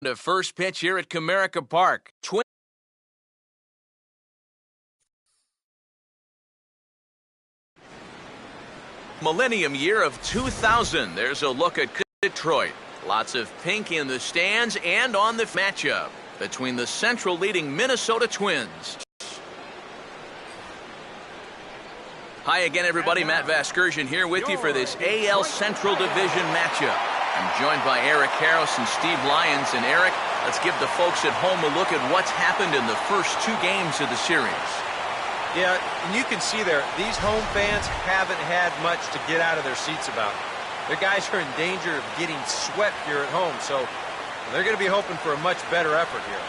The first pitch here at Comerica Park. Millennium year of 2000. There's a look at Detroit. Lots of pink in the stands and on the matchup between the Central leading Minnesota Twins. Hi again, everybody. Matt Vasgersian here with you for this AL Central Division matchup. I'm joined by Eric Harris and Steve Lyons. And Eric, let's give the folks at home a look at what's happened in the first two games of the series. Yeah, and you can see there, these home fans haven't had much to get out of their seats about. Their guys are in danger of getting swept here at home, so they're going to be hoping for a much better effort here.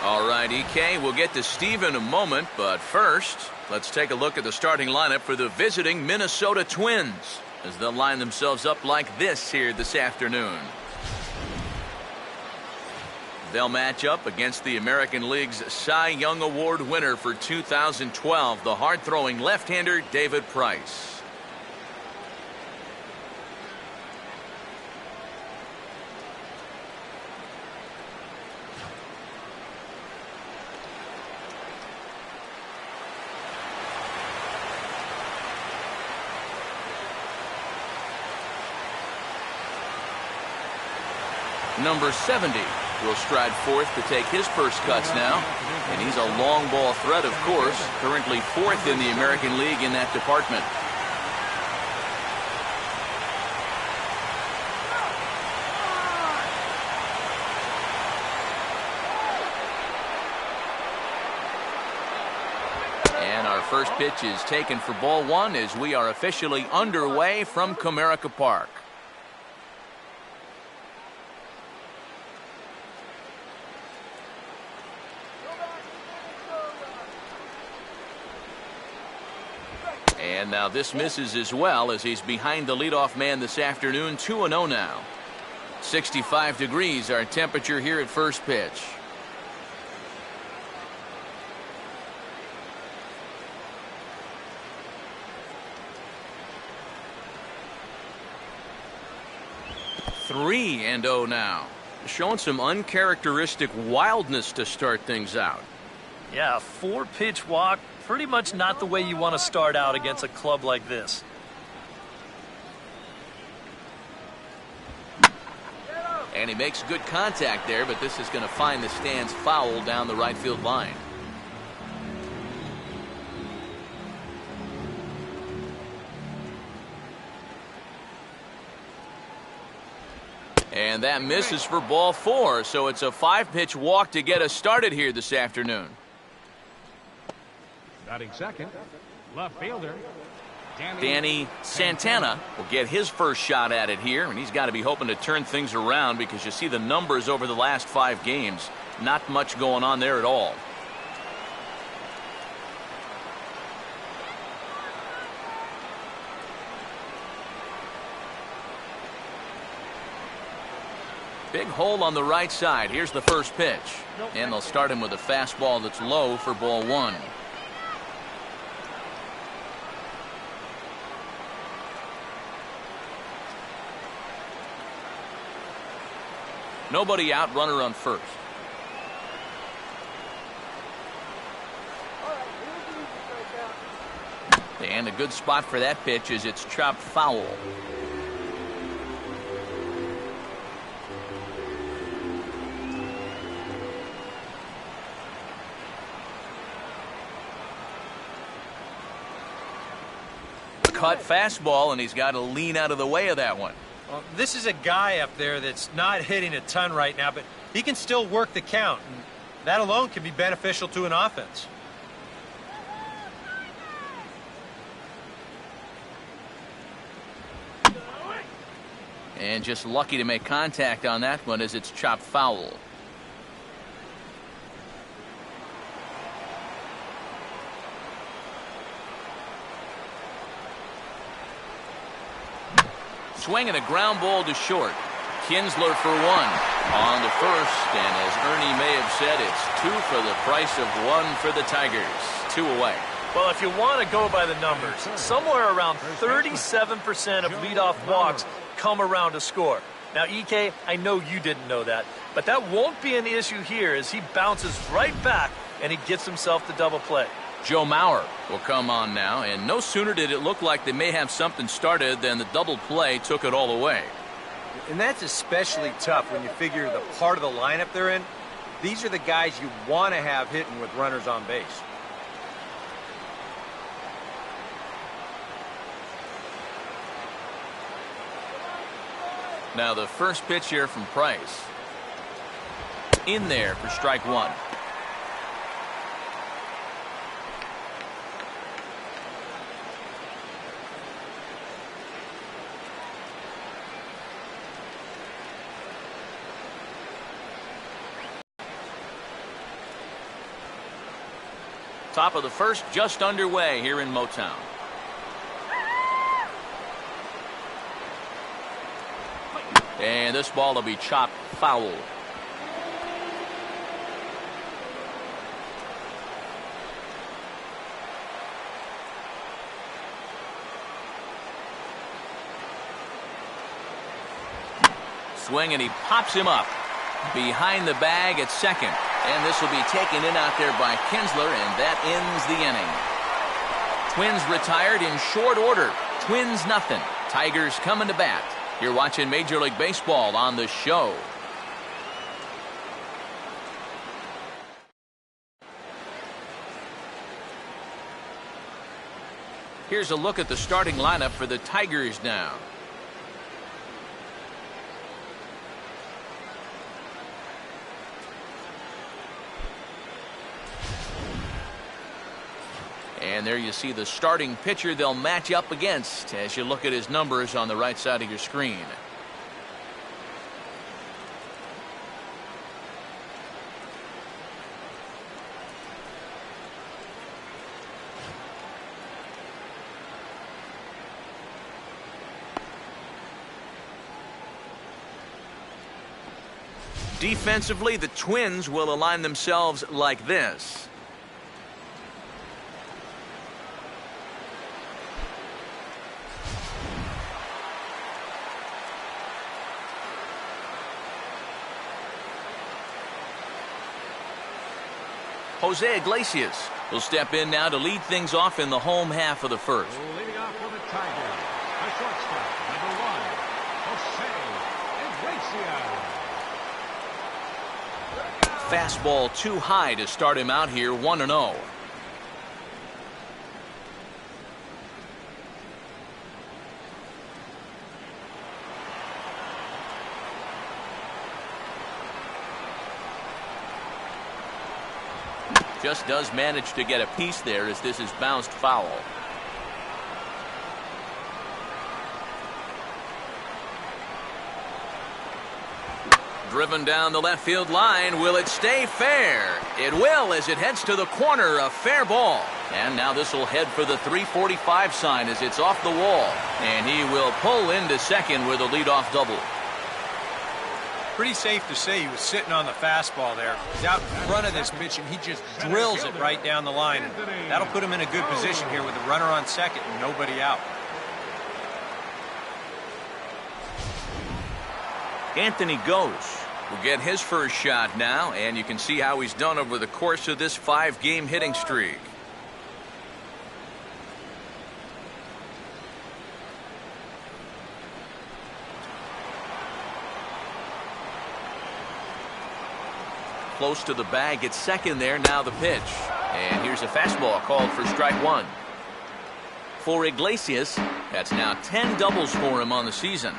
All right, EK, we'll get to Steve in a moment, but first, let's take a look at the starting lineup for the visiting Minnesota Twins as they'll line themselves up like this here this afternoon. They'll match up against the American League's Cy Young Award winner for 2012, the hard-throwing left-hander David Price. Number 70 will stride forth to take his first cuts now. And he's a long ball threat, of course, currently fourth in the American League in that department. And our first pitch is taken for ball one as we are officially underway from Comerica Park. And now this misses as well as he's behind the leadoff man this afternoon, 2-0 now. 65 degrees our temperature here at first pitch. Three and 0 now. Showing some uncharacteristic wildness to start things out. Yeah, 4-pitch walk. Pretty much not the way you want to start out against a club like this. And he makes good contact there, but this is going to find the stands foul down the right field line. And that misses for ball four, so it's a 5-pitch walk to get us started here this afternoon. Batting second, left fielder Danny Santana will get his first shot at it here, and he's got to be hoping to turn things around because you see the numbers over the last 5 games. Not much going on there at all. Big hole on the right side. Here's the first pitch. And they'll start him with a fastball that's low for ball one. Nobody out, runner on first. And a good spot for that pitch is it's chopped foul. Cut fastball, and he's got to lean out of the way of that one. Well, this is a guy up there that's not hitting a ton right now, but he can still work the count. And that alone can be beneficial to an offense. And just lucky to make contact on that one as it's chopped foul. Swinging a ground ball to short. Kinsler for one on the first, and as Ernie may have said, it's 2 for the price of 1 for the Tigers. 2 away. Well, if you want to go by the numbers, somewhere around 37% of leadoff walks come around to score. Now, EK, I know you didn't know that, but that won't be an issue here as he bounces right back and he gets himself the double play. Joe Mauer will come on now, and no sooner did it look like they may have something started than the double play took it all away. And that's especially tough when you figure the part of the lineup they're in. These are the guys you want to have hitting with runners on base. Now the first pitch here from Price. In there for strike one. Top of the first just underway here in Motown. And this ball will be chopped foul. Swing, and he pops him up behind the bag at second. And this will be taken in out there by Kinsler, and that ends the inning. Twins retired in short order. Twins nothing. Tigers coming to bat. You're watching Major League Baseball on The Show. Here's a look at the starting lineup for the Tigers now. And there you see the starting pitcher they'll match up against as you look at his numbers on the right side of your screen. Defensively, the Twins will align themselves like this. Jose Iglesias will step in now to lead things off in the home half of the first. Leading off for the Tigers, the shortstop, number 1, Jose Iglesias. Fastball too high to start him out here, 1-0. Just does manage to get a piece there as this is bounced foul. Driven down the left field line. Will it stay fair? It will, as it heads to the corner. A fair ball. And now this will head for the 345 sign as it's off the wall. And he will pull into second with a leadoff double. Pretty safe to say he was sitting on the fastball there. He's out in front of this pitch, and he just drills it right down the line. And that'll put him in a good position here with a runner on second and nobody out. Anthony Gose will get his first shot now, and you can see how he's done over the course of this 5-game hitting streak. Close to the bag at second there. Now the pitch. And here's a fastball called for strike one. For Iglesias, that's now 10 doubles for him on the season.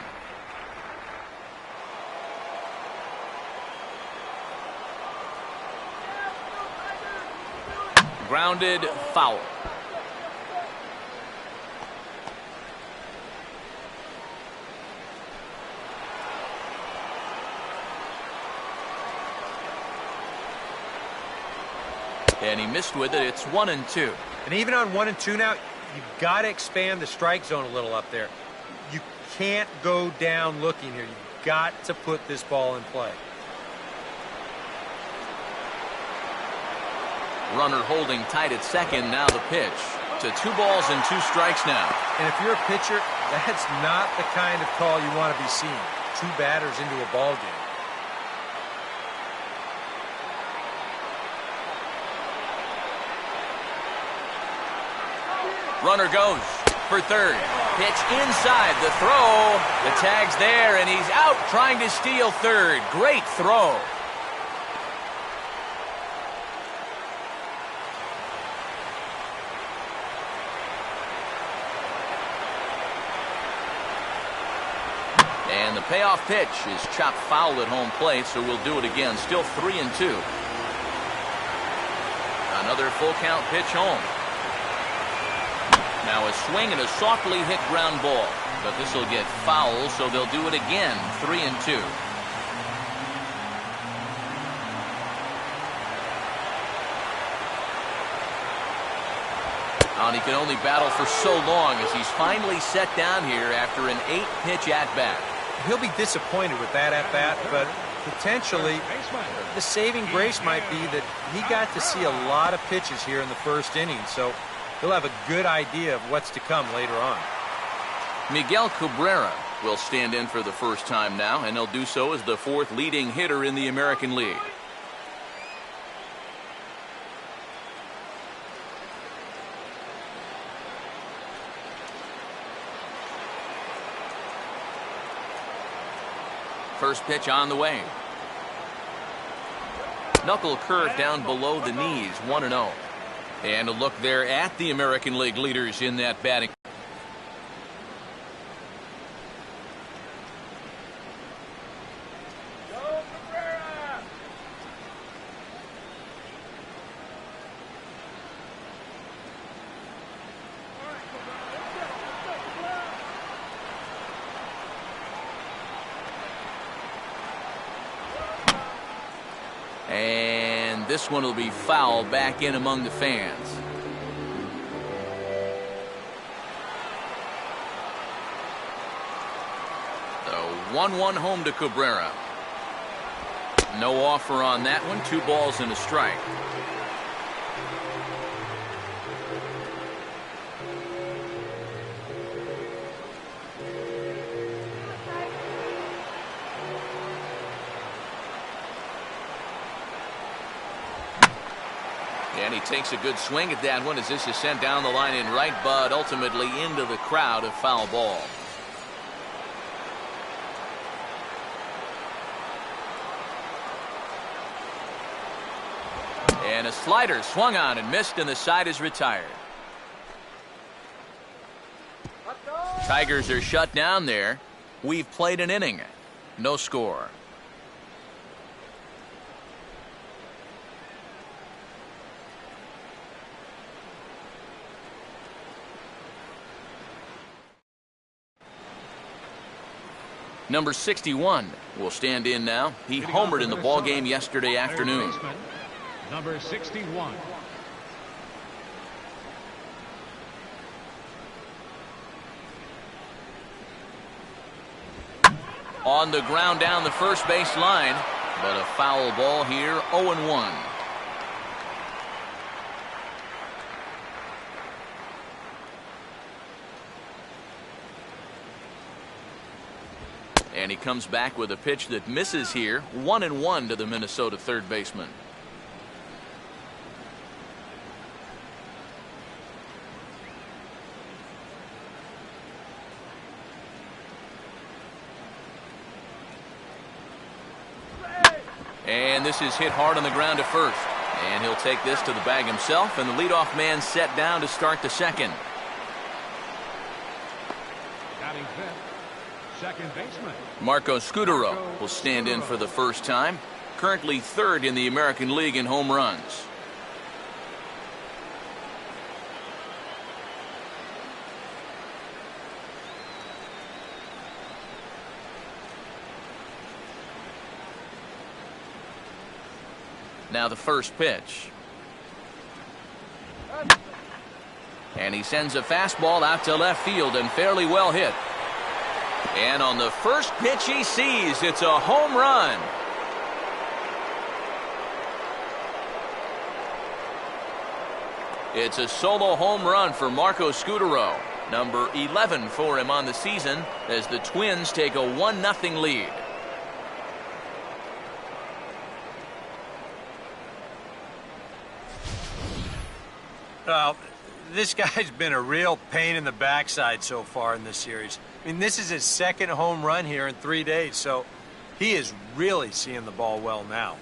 Grounded, foul. And he missed with it. It's 1-2. And even on 1-2 now, you've got to expand the strike zone a little up there. You can't go down looking here. You've got to put this ball in play. Runner holding tight at second. Now the pitch. To 2 balls and 2 strikes now. And if you're a pitcher, that's not the kind of call you want to be seeing. 2 batters into a ball game. Runner goes for third. Pitch inside the throw. The tag's there, and he's out trying to steal third. Great throw. And the payoff pitch is chopped foul at home plate, so we'll do it again. Still 3-2. Another full count pitch home. Now a swing and a softly hit ground ball. But this will get foul, so they'll do it again. 3-2. And he can only battle for so long as he's finally set down here after an 8-pitch at-bat. He'll be disappointed with that at-bat, but potentially the saving grace might be that he got to see a lot of pitches here in the first inning, so he'll have a good idea of what's to come later on. Miguel Cabrera will stand in for the first time now, and he'll do so as the 4th leading hitter in the American League. First pitch on the way. Knuckle curve down below the knees, 1-0. And a look there at the American League leaders in that batting. And this one will be foul back in among the fans. The 1-1 home to Cabrera. No offer on that one. 2 balls and a strike. And he takes a good swing at that one as this is sent down the line in right, but ultimately into the crowd, a foul ball. And a slider swung on and missed, and the side is retired. Tigers are shut down there. We've played an inning. No score. Number 61 will stand in now. He homered in the ball game yesterday afternoon. Number 61. On the ground down the first base line, but a foul ball here, 0-1. And he comes back with a pitch that misses here. 1-1 to the Minnesota third baseman. And this is hit hard on the ground to first. And he'll take this to the bag himself, and the leadoff man set down to start the second. Batting fifth, second baseman Marco Scutaro will stand in for the first time. Currently third in the American League in home runs. Now the first pitch. And he sends a fastball out to left field and fairly well hit. And on the first pitch he sees, it's a home run. It's a solo home run for Marco Scutaro, number 11 for him on the season, as the Twins take a 1-0 lead. Well, this guy's been a real pain in the backside so far in this series. I mean, this is his second home run here in 3 days, so he is really seeing the ball well now.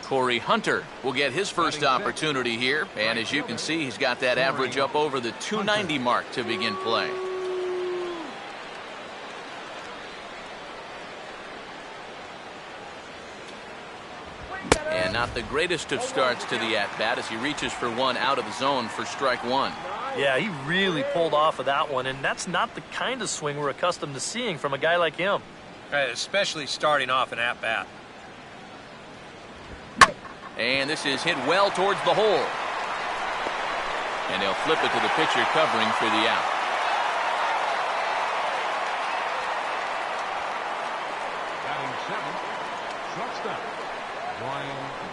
Corey Hunter will get his first opportunity here, and as you can see, he's got that average up over the 290 mark to begin play. And not the greatest of starts to the at-bat as he reaches for one out of the zone for strike one. Yeah, he really pulled off of that one, and that's not the kind of swing we're accustomed to seeing from a guy like him. Right, especially starting off an at-bat. And this is hit well towards the hole. And they'll flip it to the pitcher covering for the out. Batting seventh, shortstop,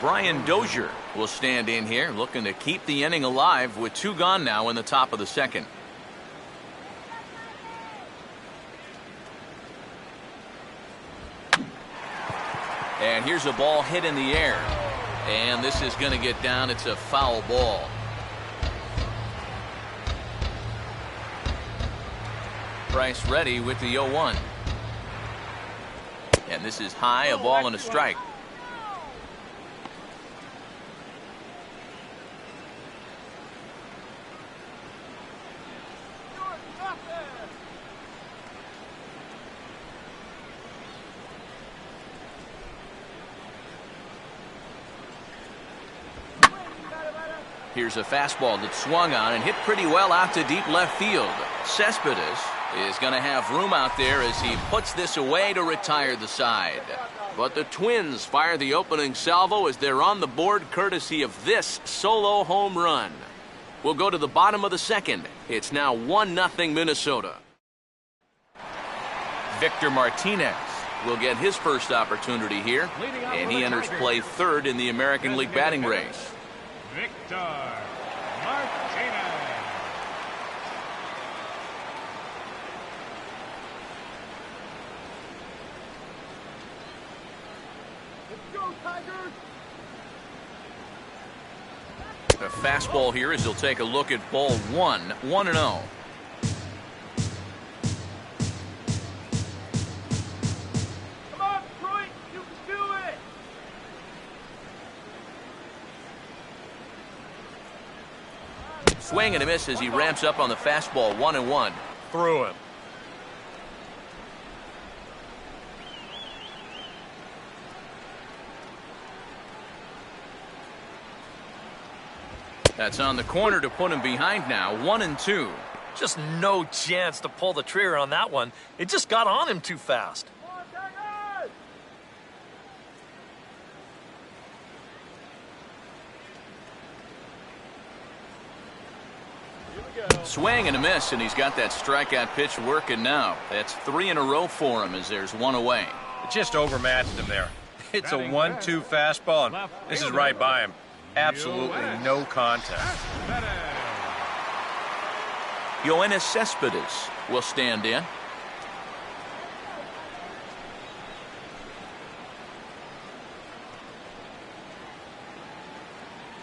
Brian Dozier will stand in here, looking to keep the inning alive with 2 gone now in the top of the second. And here's a ball hit in the air. And this is going to get down. It's a foul ball. Bryce ready with the 0-1. And this is high, a ball and a strike. Here's a fastball that swung on and hit pretty well out to deep left field. Cespedes is going to have room out there as he puts this away to retire the side. But the Twins fire the opening salvo as they're on the board courtesy of this solo home run. We'll go to the bottom of the second. It's now 1-0 Minnesota. Victor Martinez will get his first opportunity here, and he enters play third in the American League batting race. Victor Martinez. Let's go, Tigers! A fastball here as he'll take a look at ball 1-0. Come on, Detroit! You can do it! Swing and a miss as he ramps up on the fastball. 1-1. Through him. That's on the corner to put him behind now. 1-2. Just no chance to pull the trigger on that one. It just got on him too fast. Come on, Tigers! Here we go. Swing and a miss, and he's got that strikeout pitch working now. That's 3 in a row for him as there's one away. It just overmatched him there. It's a 1-2 fastball, and this is right by him. Absolutely no contest. Yoenis Cespedes will stand in.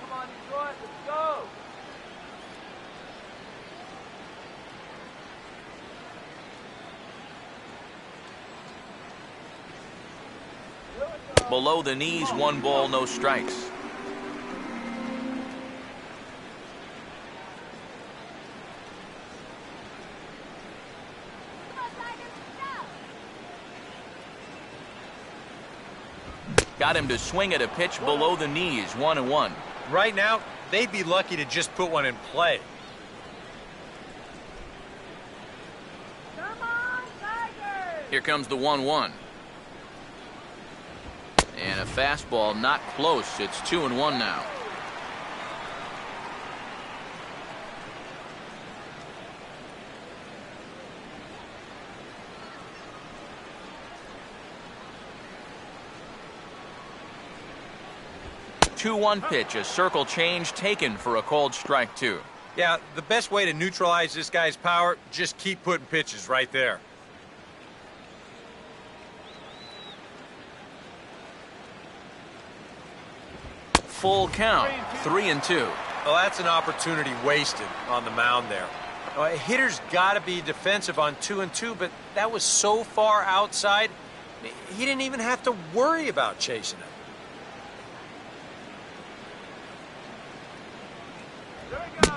Come on, Detroit, let's go! Below the knees, 1 ball, no strikes. Got him to swing at a pitch below the knees. 1-1. Right now, they'd be lucky to just put one in play. Come on, Tigers! Here comes the 1-1. And a fastball not close. It's 2-1 now. 2-1 pitch, a circle change taken for a called strike 2. Yeah, the best way to neutralize this guy's power, just keep putting pitches right there. Full count, 3-2. Well, that's an opportunity wasted on the mound there. A hitter's got to be defensive on 2-2, but that was so far outside, he didn't even have to worry about chasing it.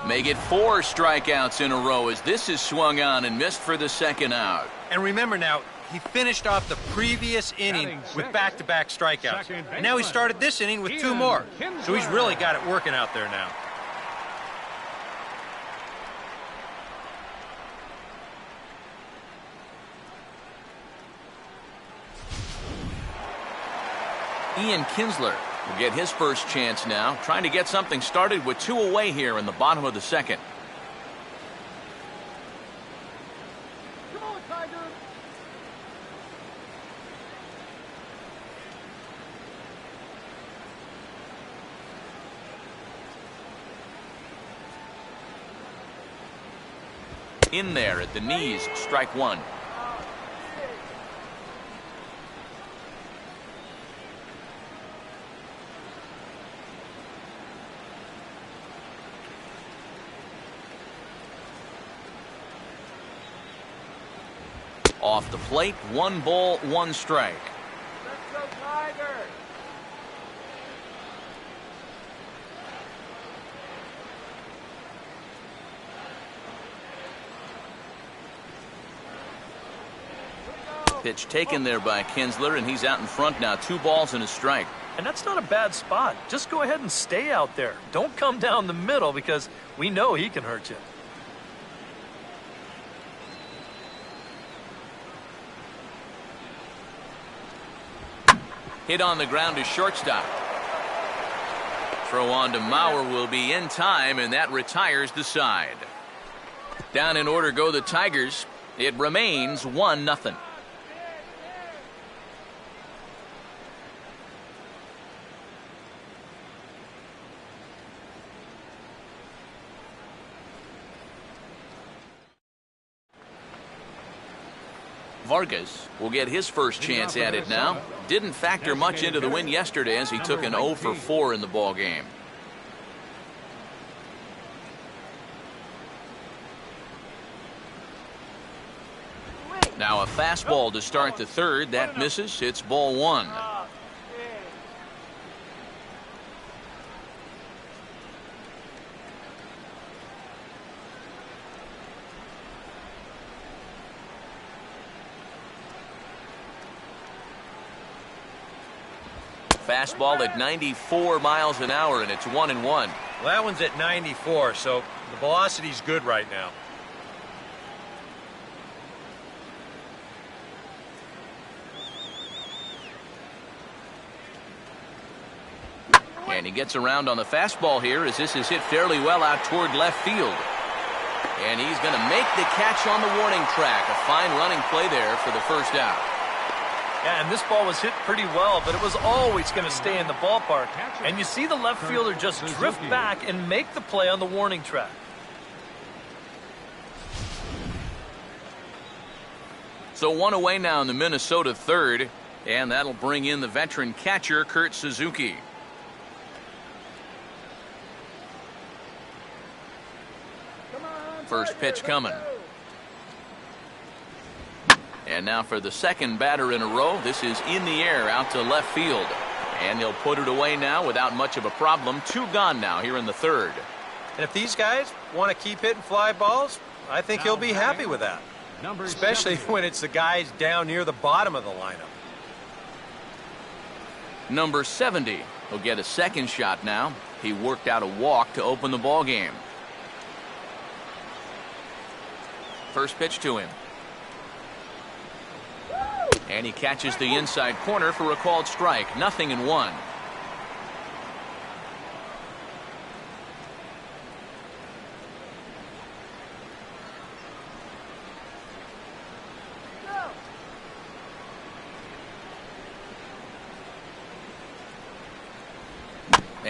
Make it 4 strikeouts in a row as this is swung on and missed for the second out. And remember now, he finished off the previous inning with back-to-back strikeouts. And now he started this inning with 2 more. So he's really got it working out there now. Ian Kinsler will get his first chance now, trying to get something started with 2 away here in the bottom of the second. Come on, Tiger. In there at the knees, strike 1. Off the plate, 1 ball, 1 strike. Let's go, Tiger. Pitch taken there by Kinsler, and he's out in front now. 2 balls and a strike. And that's not a bad spot. Just go ahead and stay out there. Don't come down the middle because we know he can hurt you. Hit on the ground to shortstop. Throw on to Mauer will be in time, and that retires the side. Down in order go the Tigers. It remains 1-0. Vargas will get his first chance at it now. Didn't factor much into the win yesterday as he took an 0 for 4 in the ball game. Now a fastball to start the third. That misses. It's ball 1. Fastball at 94 miles an hour, and it's 1-1. Well, that one's at 94, so the velocity's good right now. And he gets around on the fastball here as this is hit fairly well out toward left field. And he's going to make the catch on the warning track. A fine running play there for the first out. Yeah, and this ball was hit pretty well, but it was always going to stay in the ballpark. And you see the left fielder just drift back and make the play on the warning track. So 1 away now in the Minnesota third, and that'll bring in the veteran catcher, Kurt Suzuki. First pitch coming. And now for the second batter in a row. This is in the air out to left field. And he'll put it away now without much of a problem. 2 gone now here in the third. And if these guys want to keep hitting fly balls, I think he'll be happy with that. Especially when it's the guys down near the bottom of the lineup. Number 70 will get a second shot now. He worked out a walk to open the ball game. First pitch to him. And he catches the inside corner for a called strike. 0-1.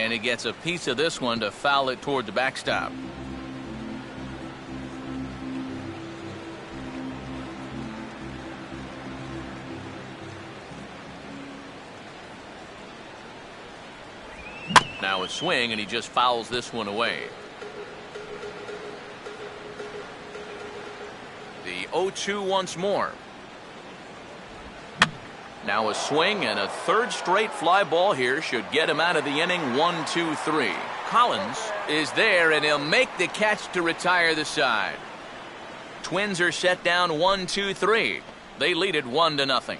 And he gets a piece of this one to foul it toward the backstop. Now a swing, and he just fouls this one away. The 0-2 once more. Now a swing, and a third straight fly ball here should get him out of the inning. 1-2-3. Collins is there, and he'll make the catch to retire the side. Twins are set down 1-2-3. They lead it 1-0.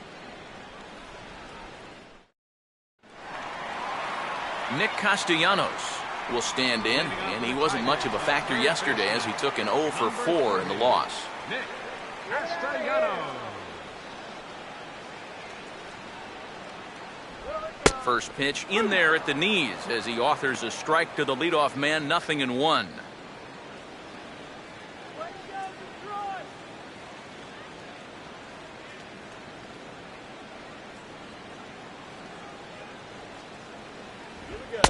Nick Castellanos will stand in, and he wasn't much of a factor yesterday as he took an 0 for 4 in the loss. Nick Castellanos. First pitch in there at the knees as he authors a strike to the leadoff man. 0-1.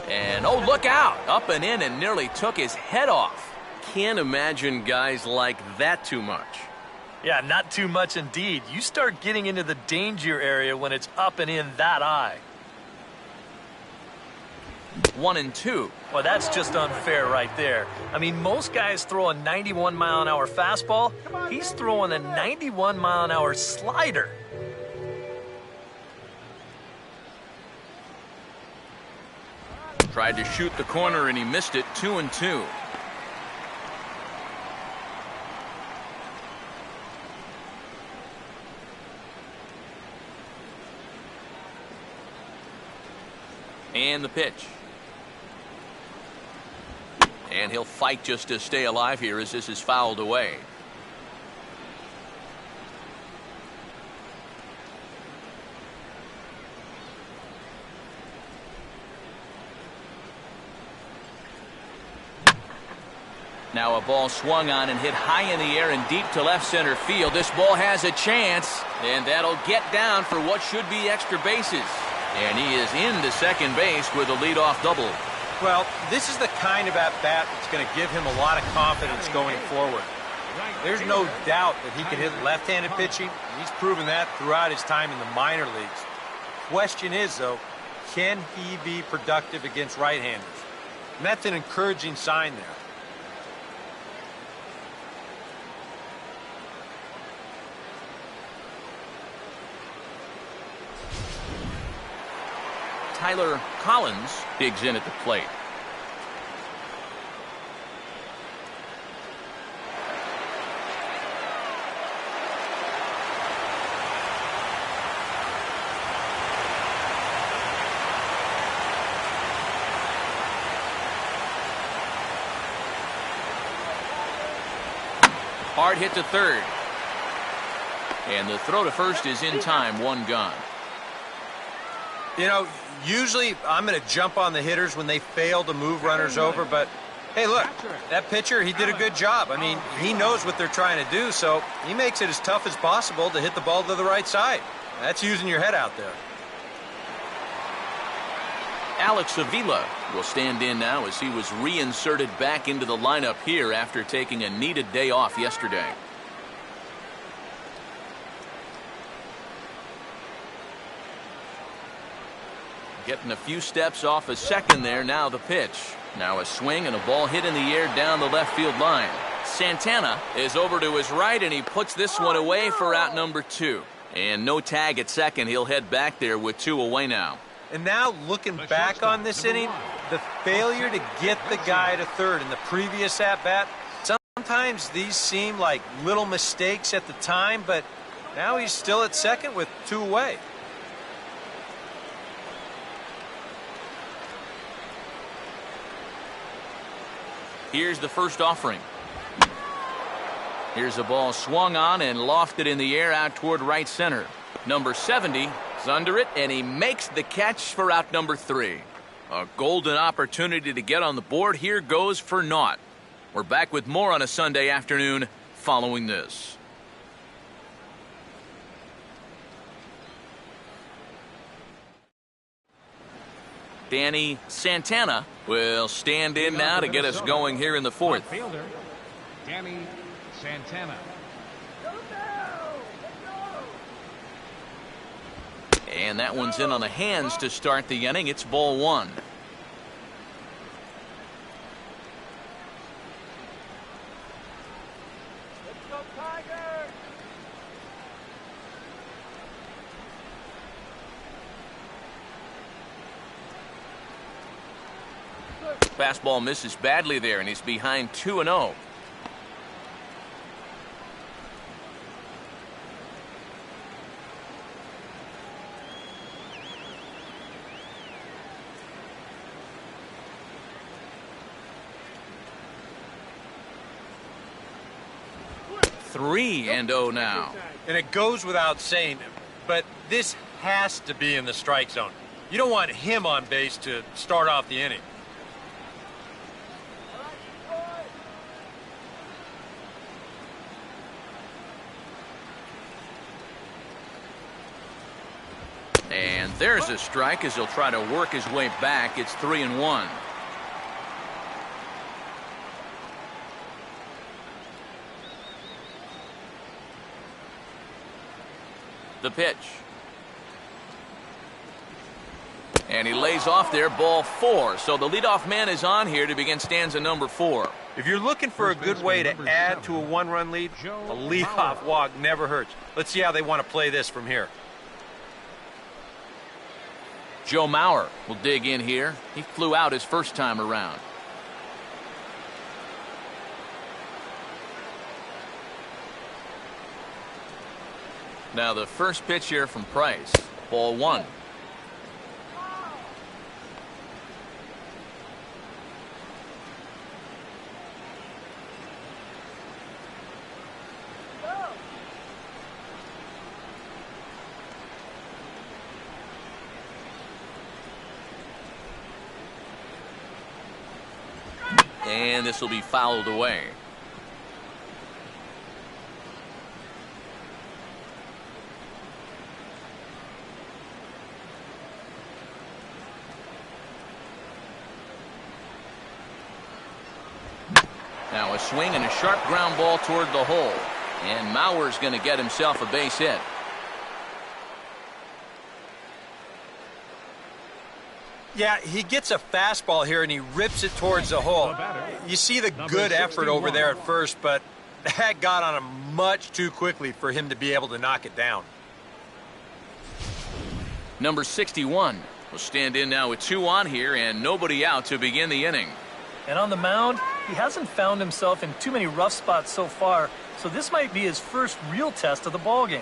And oh, look out! Up and in and nearly took his head off. Can't imagine guys like that too much. Yeah, not too much indeed. You start getting into the danger area when it's up and in that high. 1-2. Well, that's just unfair right there. I mean, most guys throw a 91-mile-an-hour fastball. He's throwing a 91-mile-an-hour slider. Tried to shoot the corner and he missed it. 2-2. And the pitch. And he'll fight just to stay alive here as this is fouled away. Now a ball swung on and hit high in the air and deep to left center field. This ball has a chance, and that'll get down for what should be extra bases. And he is into second base with a leadoff double. Well, this is the kind of at-bat that's going to give him a lot of confidence going forward. There's no doubt that he can hit left-handed pitching. He's proven that throughout his time in the minor leagues. Question is, though, can he be productive against right-handers? And that's an encouraging sign there. Tyler Collins digs in at the plate. Hard hit to third. And the throw to first is in time. One gone. You know, usually I'm going to jump on the hitters when they fail to move runners over, but hey, look, that pitcher, he did a good job. I mean, he knows what they're trying to do, so he makes it as tough as possible to hit the ball to the right side. That's using your head out there. Alex Avila will stand in now as he was reinserted back into the lineup here after taking a needed day off yesterday. Getting a few steps off a second there. Now the pitch. Now a swing and a ball hit in the air down the left field line. Santana is over to his right, and he puts this one away for out number 2. And no tag at second. He'll head back there with 2 away now. And now looking back on this inning, the failure to get the guy to third in the previous at-bat, sometimes these seem like little mistakes at the time, but now he's still at second with 2 away. Here's the first offering. Here's a ball swung on and lofted in the air out toward right center. Number 70 is under it, and he makes the catch for out number 3. A golden opportunity to get on the board here goes for naught. We're back with more on a Sunday afternoon following this. Danny Santana will stand in now to get us going here in the fourth. Fielder, Danny Santana. And that one's in on the hands to start the inning. It's ball one. Fastball misses badly there, and he's behind 2-0. Three and 0 now. And it goes without saying, but this has to be in the strike zone. You don't want him on base to start off the inning. And there's a strike as he'll try to work his way back. It's 3-1. The pitch. And he lays off there, ball 4. So the leadoff man is on here to begin stanza number 4. If you're looking for a good way to add to a one-run lead, a leadoff walk never hurts. Let's see how they want to play this from here. Joe Mauer will dig in here. He flew out his first time around. Now the first pitch here from Price. Ball 1. And this will be fouled away. Now a swing and a sharp ground ball toward the hole. And Mauer's going to get himself a base hit. Yeah, he gets a fastball here and he rips it towards the hole. You see the good effort over there at first, but that got on him much too quickly for him to be able to knock it down. Number 61 will stand in now with 2 on here and nobody out to begin the inning. And on the mound, he hasn't found himself in too many rough spots so far, so this might be his first real test of the ballgame.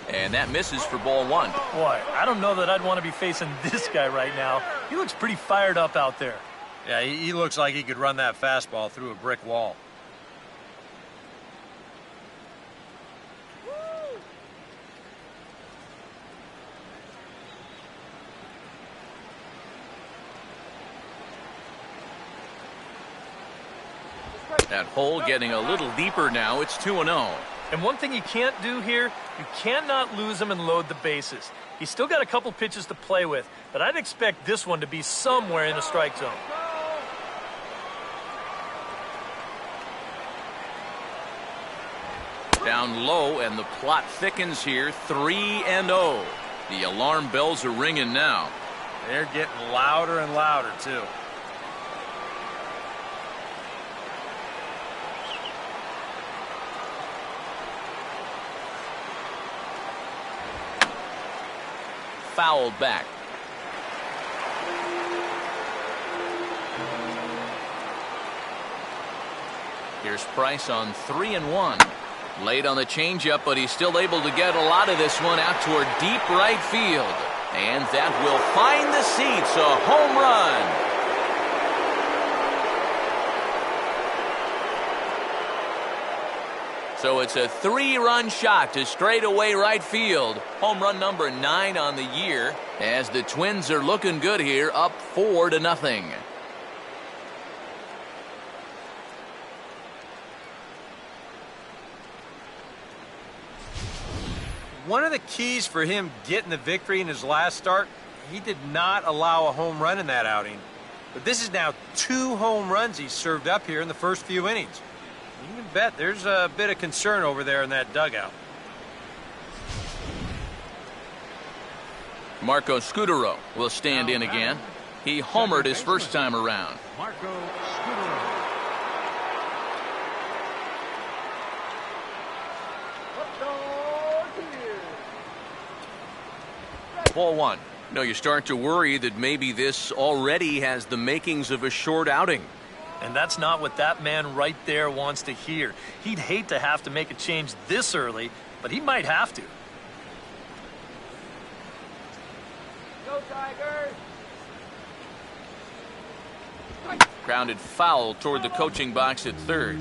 And that misses for ball 1. Boy, I don't know that I'd want to be facing this guy right now. He looks pretty fired up out there. Yeah, he looks like he could run that fastball through a brick wall. That hole getting a little deeper now. It's 2-0. And one thing you can't do here, you cannot lose him and load the bases. He's still got a couple pitches to play with, but I'd expect this one to be somewhere in the strike zone. Down low, and the plot thickens here. 3-0. The alarm bells are ringing now. They're getting louder and louder, too. Fouled back. Here's Price on 3-1. Late on the changeup, but he's still able to get a lot of this one out toward deep right field. And that will find the seats. A home run. So it's a 3-run shot to straightaway right field. Home run number 9 on the year. as the Twins are looking good here, up 4-0. One of the keys for him getting the victory in his last start, he did not allow a home run in that outing. But this is now 2 home runs he's served up here in the first few innings. You can bet there's a bit of concern over there in that dugout. Marco Scutaro will stand in again. He homered his first time around. Marco Scutaro. Ball 1. No, you start to worry that maybe this already has the makings of a short outing. And that's not what that man right there wants to hear. He'd hate to have to make a change this early, but he might have to. Go, Tigers! Grounded foul toward the coaching box at third.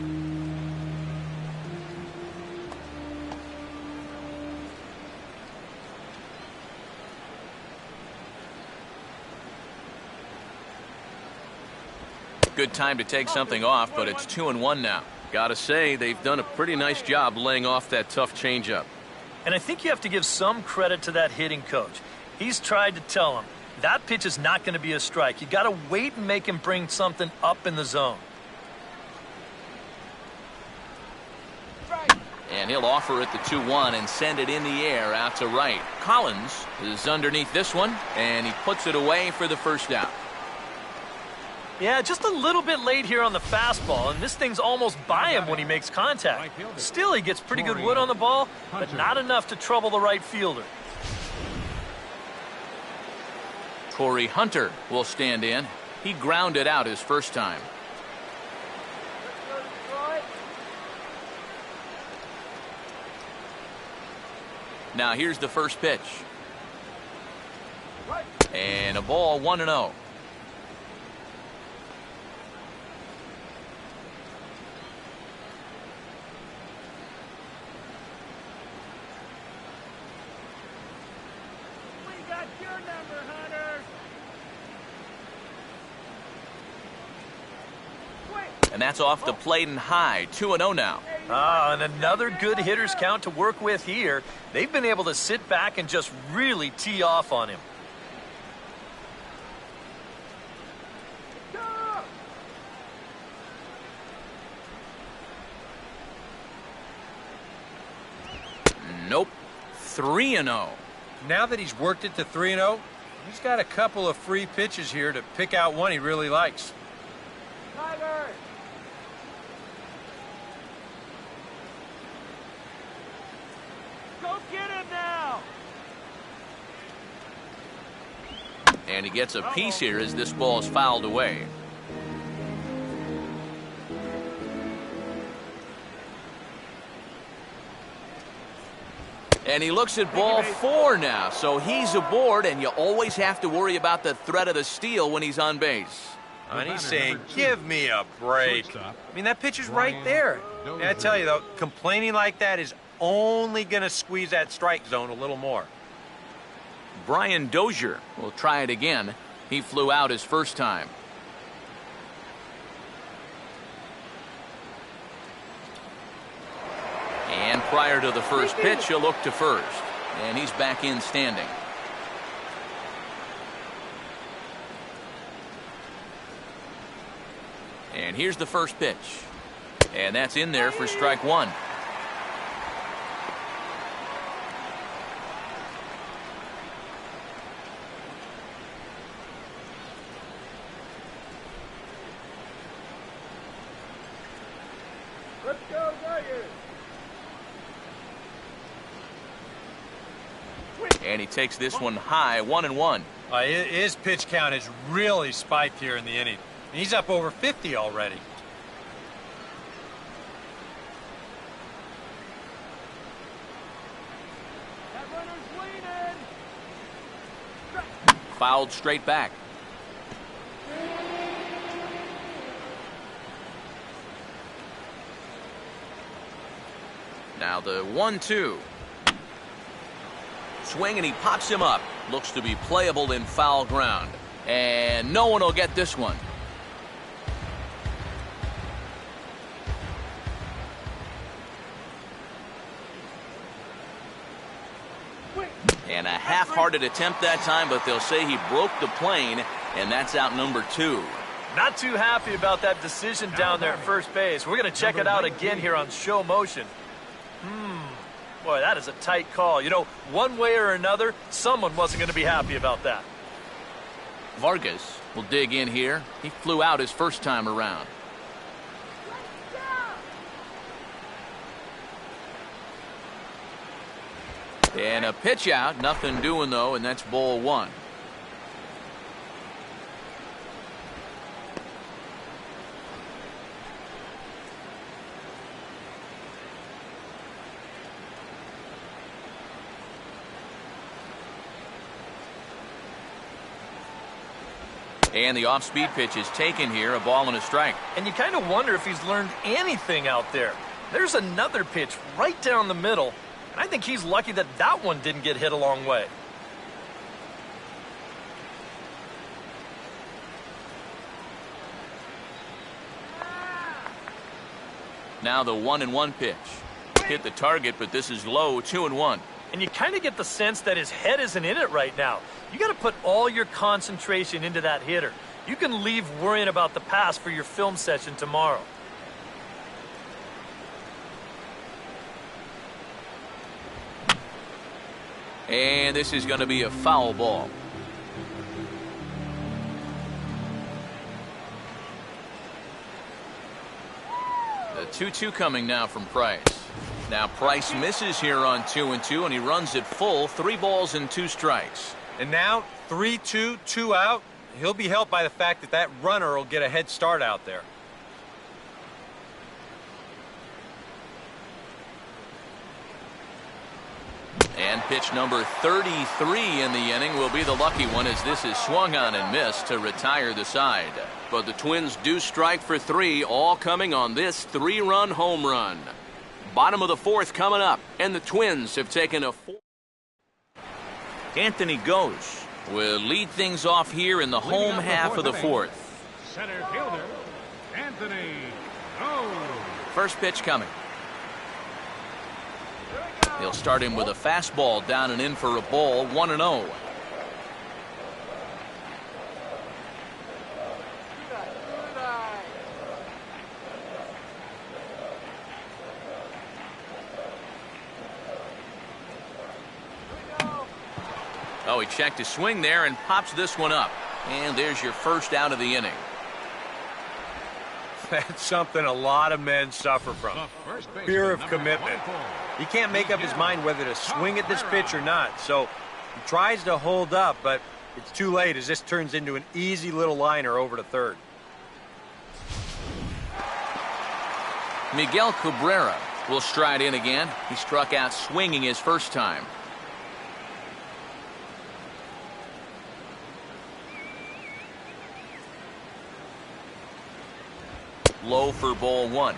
Good time to take something off, but it's 2-1 now. Gotta say, they've done a pretty nice job laying off that tough changeup. And I think you have to give some credit to that hitting coach. He's tried to tell him, that pitch is not going to be a strike. You got to wait and make him bring something up in the zone. And he'll offer it the 2-1 and send it in the air out to right. Collins is underneath this one, and he puts it away for the first out. Yeah, just a little bit late here on the fastball, and this thing's almost by him when he makes contact. Still, he gets pretty good wood on the ball, but not enough to trouble the right fielder. Corey Hunter will stand in. He grounded out his first time. Now here's the first pitch. And a ball 1-0. And that's off the plate and high. 2-0 now. And another good hitter's count to work with here. They've been able to sit back and just really tee off on him. Nope. 3-0. Now that he's worked it to 3-0, he's got a couple of free pitches here to pick out one he really likes. Tigers! Go get him now! And he gets a piece here as this ball is fouled away. And he looks at ball 4 now, so he's aboard, and you always have to worry about the threat of the steal when he's on base. And he's saying, give me a break. I mean, that pitch is right there. And I tell you, though, complaining like that is only going to squeeze that strike zone a little more. Brian Dozier will try it again. He flew out his first time. And prior to the first pitch, he'll look to first. And he's back in standing. And here's the first pitch. And that's in there for strike 1. Let's go, Tigers! And he takes this one high, 1-1. His pitch count has really spiked here in the inning. He's up over 50 already. That runner's leaning! Fouled straight back. Now the 1-2. Swing, and he pops him up. Looks to be playable in foul ground. And no one will get this one. And a half-hearted attempt that time, but they'll say he broke the plane, and that's out number 2. Not too happy about that decision down there at first base. We're going to check it out again here on show motion. Boy, that is a tight call. You know, one way or another, someone wasn't going to be happy about that. Vargas will dig in here. He flew out his first time around. And a pitch out. Nothing doing, though, and that's ball 1. And the off-speed pitch is taken here, a ball and a strike. And you kind of wonder if he's learned anything out there. There's another pitch right down the middle, and I think he's lucky that that one didn't get hit a long way. Now the 1-1 pitch. Hit the target, but this is low, 2-1. And you kind of get the sense that his head isn't in it right now. You got to put all your concentration into that hitter. You can leave worrying about the pass for your film session tomorrow. And this is going to be a foul ball. The 2-2 coming now from Price. Now Price misses here on 2-2, and he runs it full, 3 balls and 2 strikes. And now 3-2, 2 out. He'll be helped by the fact that that runner will get a head start out there. And pitch number 33 in the inning will be the lucky one, as this is swung on and missed to retire the side. But the Twins do strike for 3, all coming on this 3-run home run. Bottom of the 4th coming up, and the Twins have taken a 4. Anthony Gose will lead things off here in the home half of the 4th. Center fielder, Anthony Gose. First pitch coming. He'll start him with a fastball down and in for a ball, 1-0. Oh, he checked his swing there and pops this one up. And there's your first out of the inning. That's something a lot of men suffer from. Fear of commitment. He can't make up his mind whether to swing at this pitch or not, so he tries to hold up, but it's too late as this turns into an easy little liner over to third. Miguel Cabrera will stride in again. He struck out swinging his first time. Low for ball 1.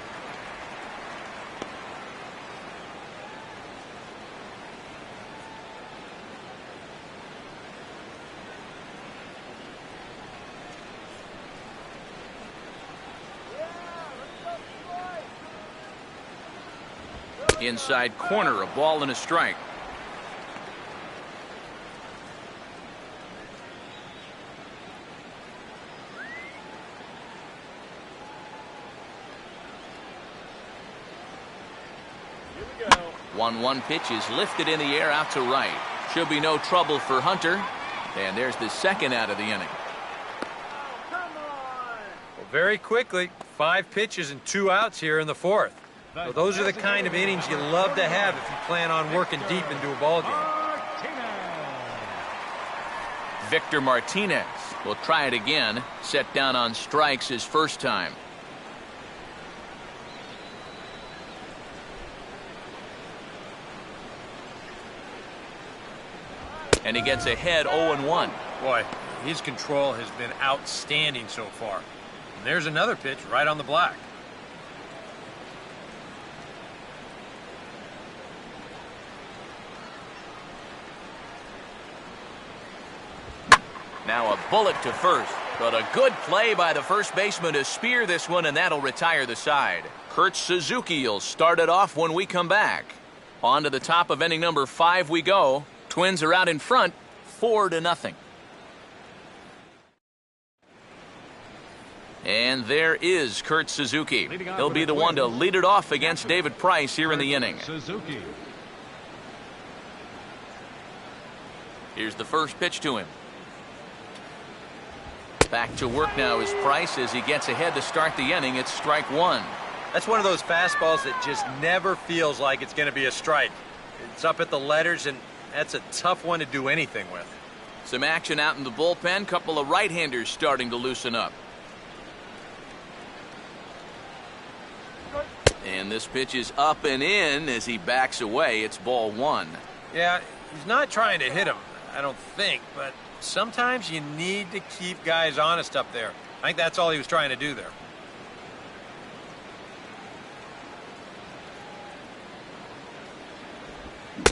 Inside corner, a ball and a strike. Here we go. 1-1 pitch is lifted in the air out to right. Should be no trouble for Hunter. And there's the second out of the inning. Come on. Well, very quickly, 5 pitches and 2 outs here in the 4th. So those are the kind of innings you love to have if you plan on working deep into a ball game. Victor Martinez will try it again. Set down on strikes his first time. And he gets ahead 0-1. Boy, his control has been outstanding so far. And there's another pitch right on the black. Now a bullet to first, but a good play by the first baseman to spear this one, and that'll retire the side. Kurt Suzuki will start it off when we come back. On to the top of inning number 5 we go. Twins are out in front, 4-0. And there is Kurt Suzuki. He'll be the one to lead it off against David Price here in the inning. Suzuki. Here's the first pitch to him. Back to work now is Price as he gets ahead to start the inning. It's strike 1. That's one of those fastballs that just never feels like it's going to be a strike. It's up at the letters, and that's a tough one to do anything with. Some action out in the bullpen. Couple of right-handers starting to loosen up. And this pitch is up and in as he backs away. It's ball 1. Yeah, he's not trying to hit him, I don't think, but sometimes you need to keep guys honest up there. I think that's all he was trying to do there.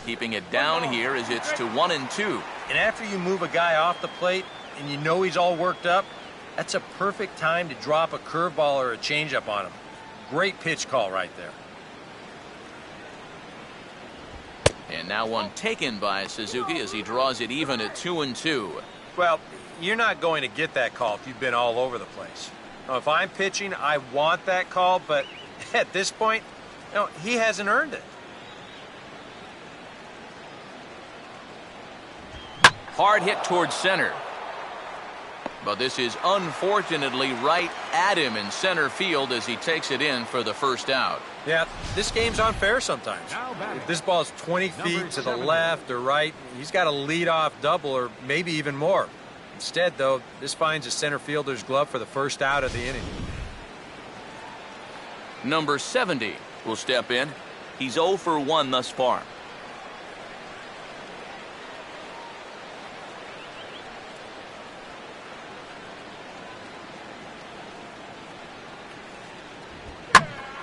Keeping it down here as it's to 1-2. And after you move a guy off the plate and you know he's all worked up, that's a perfect time to drop a curveball or a changeup on him. Great pitch call right there. And now one taken by Suzuki as he draws it even at 2-2. Well, you're not going to get that call if you've been all over the place. Now, if I'm pitching, I want that call, but at this point, he hasn't earned it. Hard hit towards center. But this is unfortunately right at him in center field as he takes it in for the first out. Yeah, this game's unfair sometimes. If this ball is 20 feet to the left or right, he's got a lead-off double or maybe even more. Instead, though, this finds a center fielder's glove for the first out of the inning. Number 70 will step in. He's 0 for 1 thus far.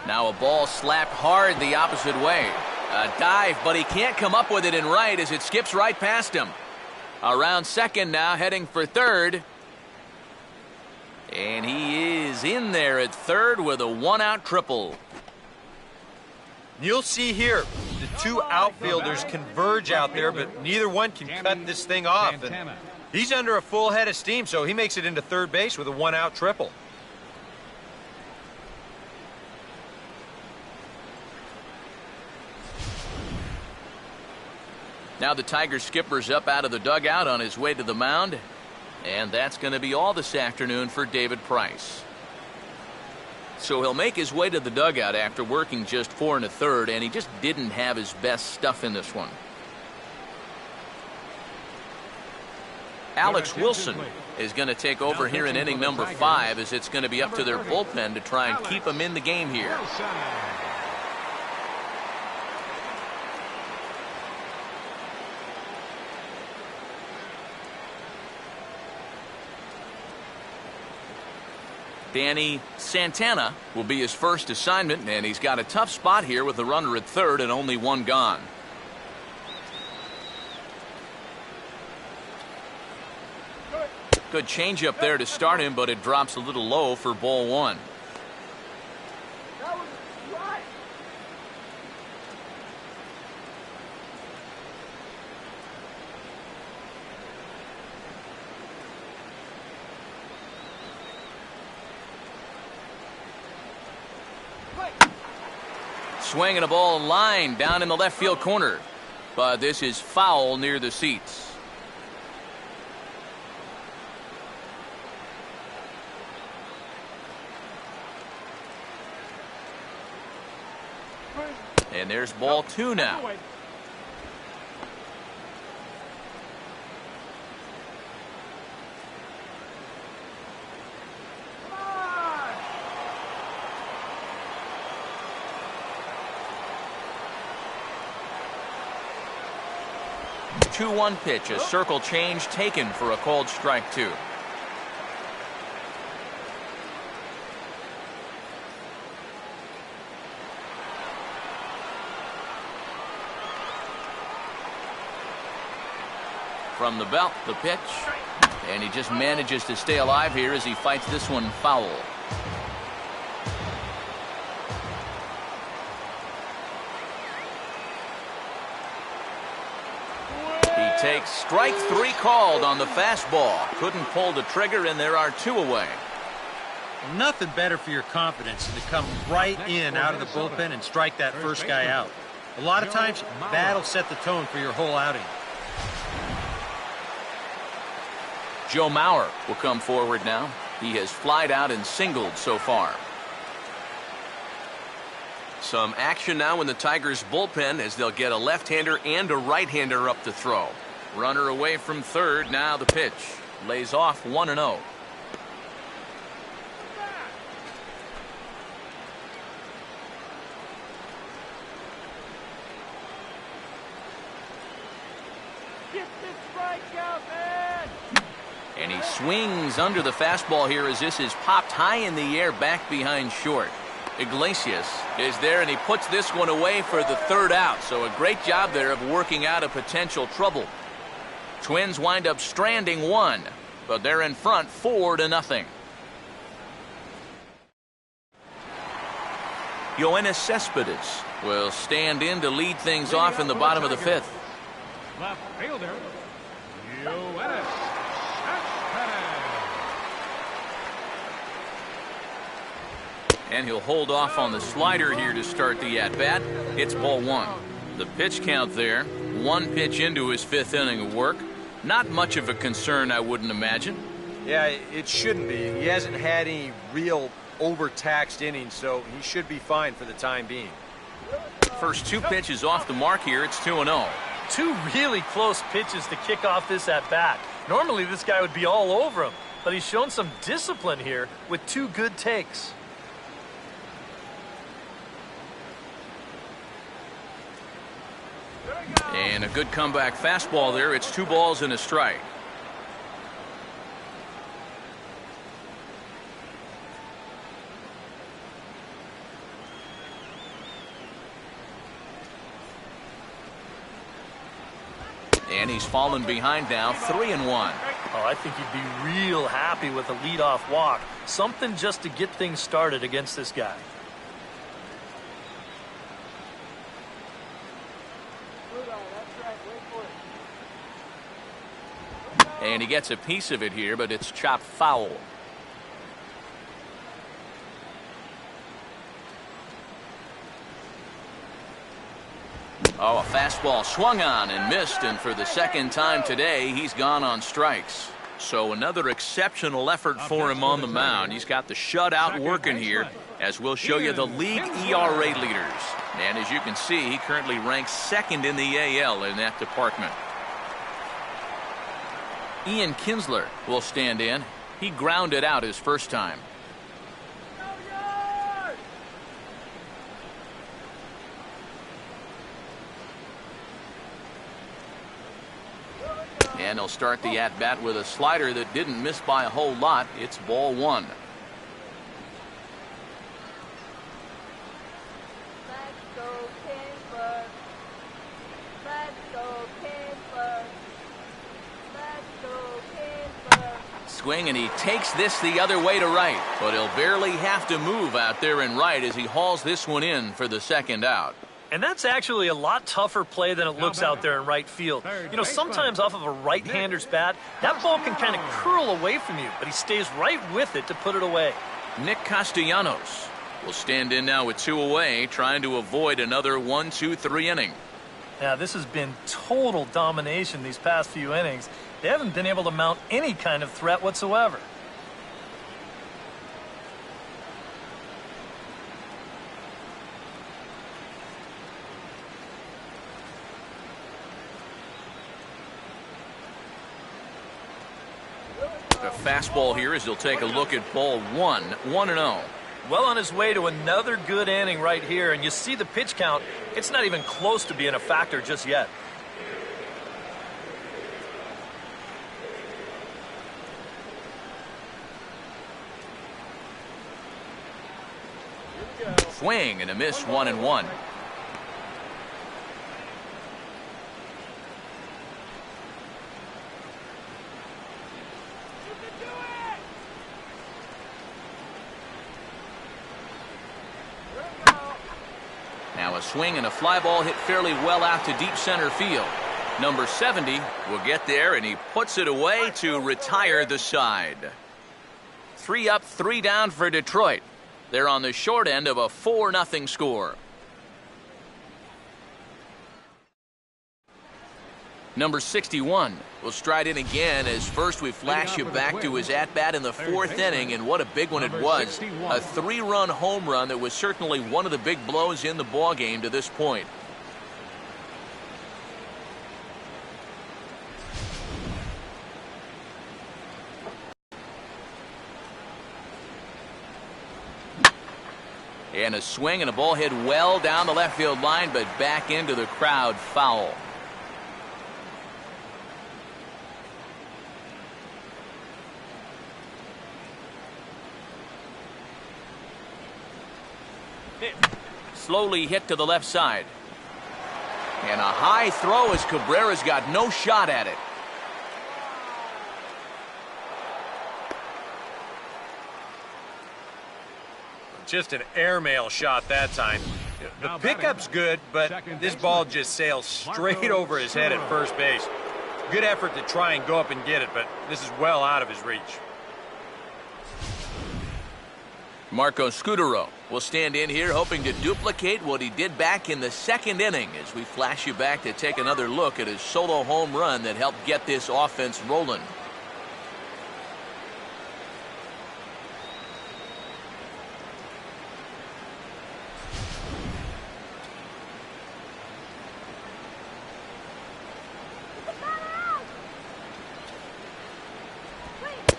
Now a ball slapped hard the opposite way. A dive, but he can't come up with it in right as it skips right past him. Around second now, heading for third. And he is in there at third with a 1-out triple. You'll see here, the two outfielders converge out there, but neither one can cut this thing off. And he's under a full head of steam, so he makes it into third base with a 1-out triple. Now the Tiger skipper's up out of the dugout on his way to the mound. And that's going to be all this afternoon for David Price. So he'll make his way to the dugout after working just 4 1/3, and he just didn't have his best stuff in this one. Alex Wilson is going to take over here in inning number 5 as it's going to be up to their bullpen to try and keep him in the game here. Danny Santana will be his first assignment, and he's got a tough spot here with the runner at third and only 1 gone. Good changeup there to start him, but it drops a little low for ball 1. That was a strike. Swinging a ball line down in the left field corner. But this is foul near the seats. And there's ball 2 now. Come on. 2-1 pitch, a circle change taken for a called strike 2. From the belt, the pitch. And he just manages to stay alive here as he fights this one foul. He takes strike 3 called on the fastball. Couldn't pull the trigger, and there are 2 away. Nothing better for your confidence than to come right in out of the bullpen and strike that first guy out. A lot of times, that'll set the tone for your whole outing. Joe Mauer will come forward now. He has flied out and singled so far. Some action now in the Tigers bullpen as they'll get a left-hander and a right-hander up to throw. Runner away from third. Now the pitch. Lays off 1-0. Get this strikeout, man! And he swings under the fastball here as this is popped high in the air back behind short. Iglesias is there, and he puts this one away for the 3rd out. So a great job there of working out a potential trouble. Twins wind up stranding 1, but they're in front 4-0. Yoenis Cespedes will stand in to lead things off in the bottom of the 5th. Left fielder, Yoenis Cespedes. And he'll hold off on the slider here to start the at-bat. It's ball 1. The pitch count there, 1 pitch into his 5th inning of work. Not much of a concern, I wouldn't imagine. Yeah, it shouldn't be. He hasn't had any real overtaxed innings, so he should be fine for the time being. First 2 pitches off the mark here. It's 2-0. 2 really close pitches to kick off this at-bat. Normally this guy would be all over him, but he's shown some discipline here with 2 good takes. And a good comeback fastball there. It's 2 balls and a strike. And he's fallen behind now, 3-1. Oh, I think he'd be real happy with a leadoff walk. Something just to get things started against this guy. And he gets a piece of it here, but it's chopped foul. Oh, a fastball swung on and missed, and for the 2nd time today, he's gone on strikes. So another exceptional effort for him on the mound. He's got the shutout working here, as we'll show you the league ERA leaders. And as you can see, he currently ranks 2nd in the AL in that department. Ian Kinsler will stand in. He grounded out his first time. And he'll start the at-bat with a slider that didn't miss by a whole lot. It's ball 1. Swing, and he takes this the other way to right, but he'll barely have to move out there in right as he hauls this one in for the 2nd out. And that's actually a lot tougher play than it looks out there in right field. You know, sometimes off of a right-hander's bat, that ball can kind of curl away from you, but he stays right with it to put it away. Nick Castellanos will stand in now with 2 away, trying to avoid another 1-2-3 inning. Now, this has been total domination these past few innings. They haven't been able to mount any kind of threat whatsoever. The fastball here as he'll take a look at ball 1, 1-0. Well on his way to another good inning right here, and you see the pitch count. It's not even close to being a factor just yet. Swing and a miss, 1-1. swing and a fly ball hit fairly well out to deep center field. Number 70 will get there, and he puts it away to retire the side. 3 up, 3 down for Detroit. They're on the short end of a 4-0 score. Number 61 will stride in again as first we flash you back to his at-bat in the 4th inning, and what a big one it was. A 3-run home run that was certainly one of the big blows in the ballgame to this point. And a swing and a ball hit well down the left field line, but back into the crowd, foul. Slowly hit to the left side. And a high throw as Cabrera's got no shot at it. Just an airmail shot that time. The pickup's good, but this ball just sails straight over his head at first base. Good effort to try and go up and get it, but this is well out of his reach. Marco Scutaro will stand in here hoping to duplicate what he did back in the 2nd inning as we flash you back to take another look at his solo home run that helped get this offense rolling.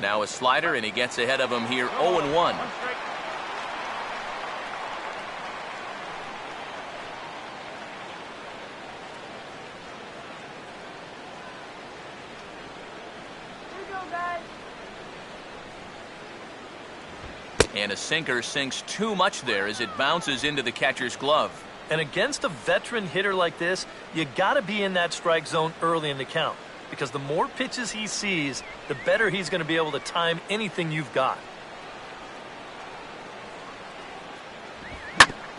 Now a slider, and he gets ahead of him here 0-1. And a sinker sinks too much there as it bounces into the catcher's glove. And against a veteran hitter like this, you got to be in that strike zone early in the count, because the more pitches he sees, the better he's going to be able to time anything you've got.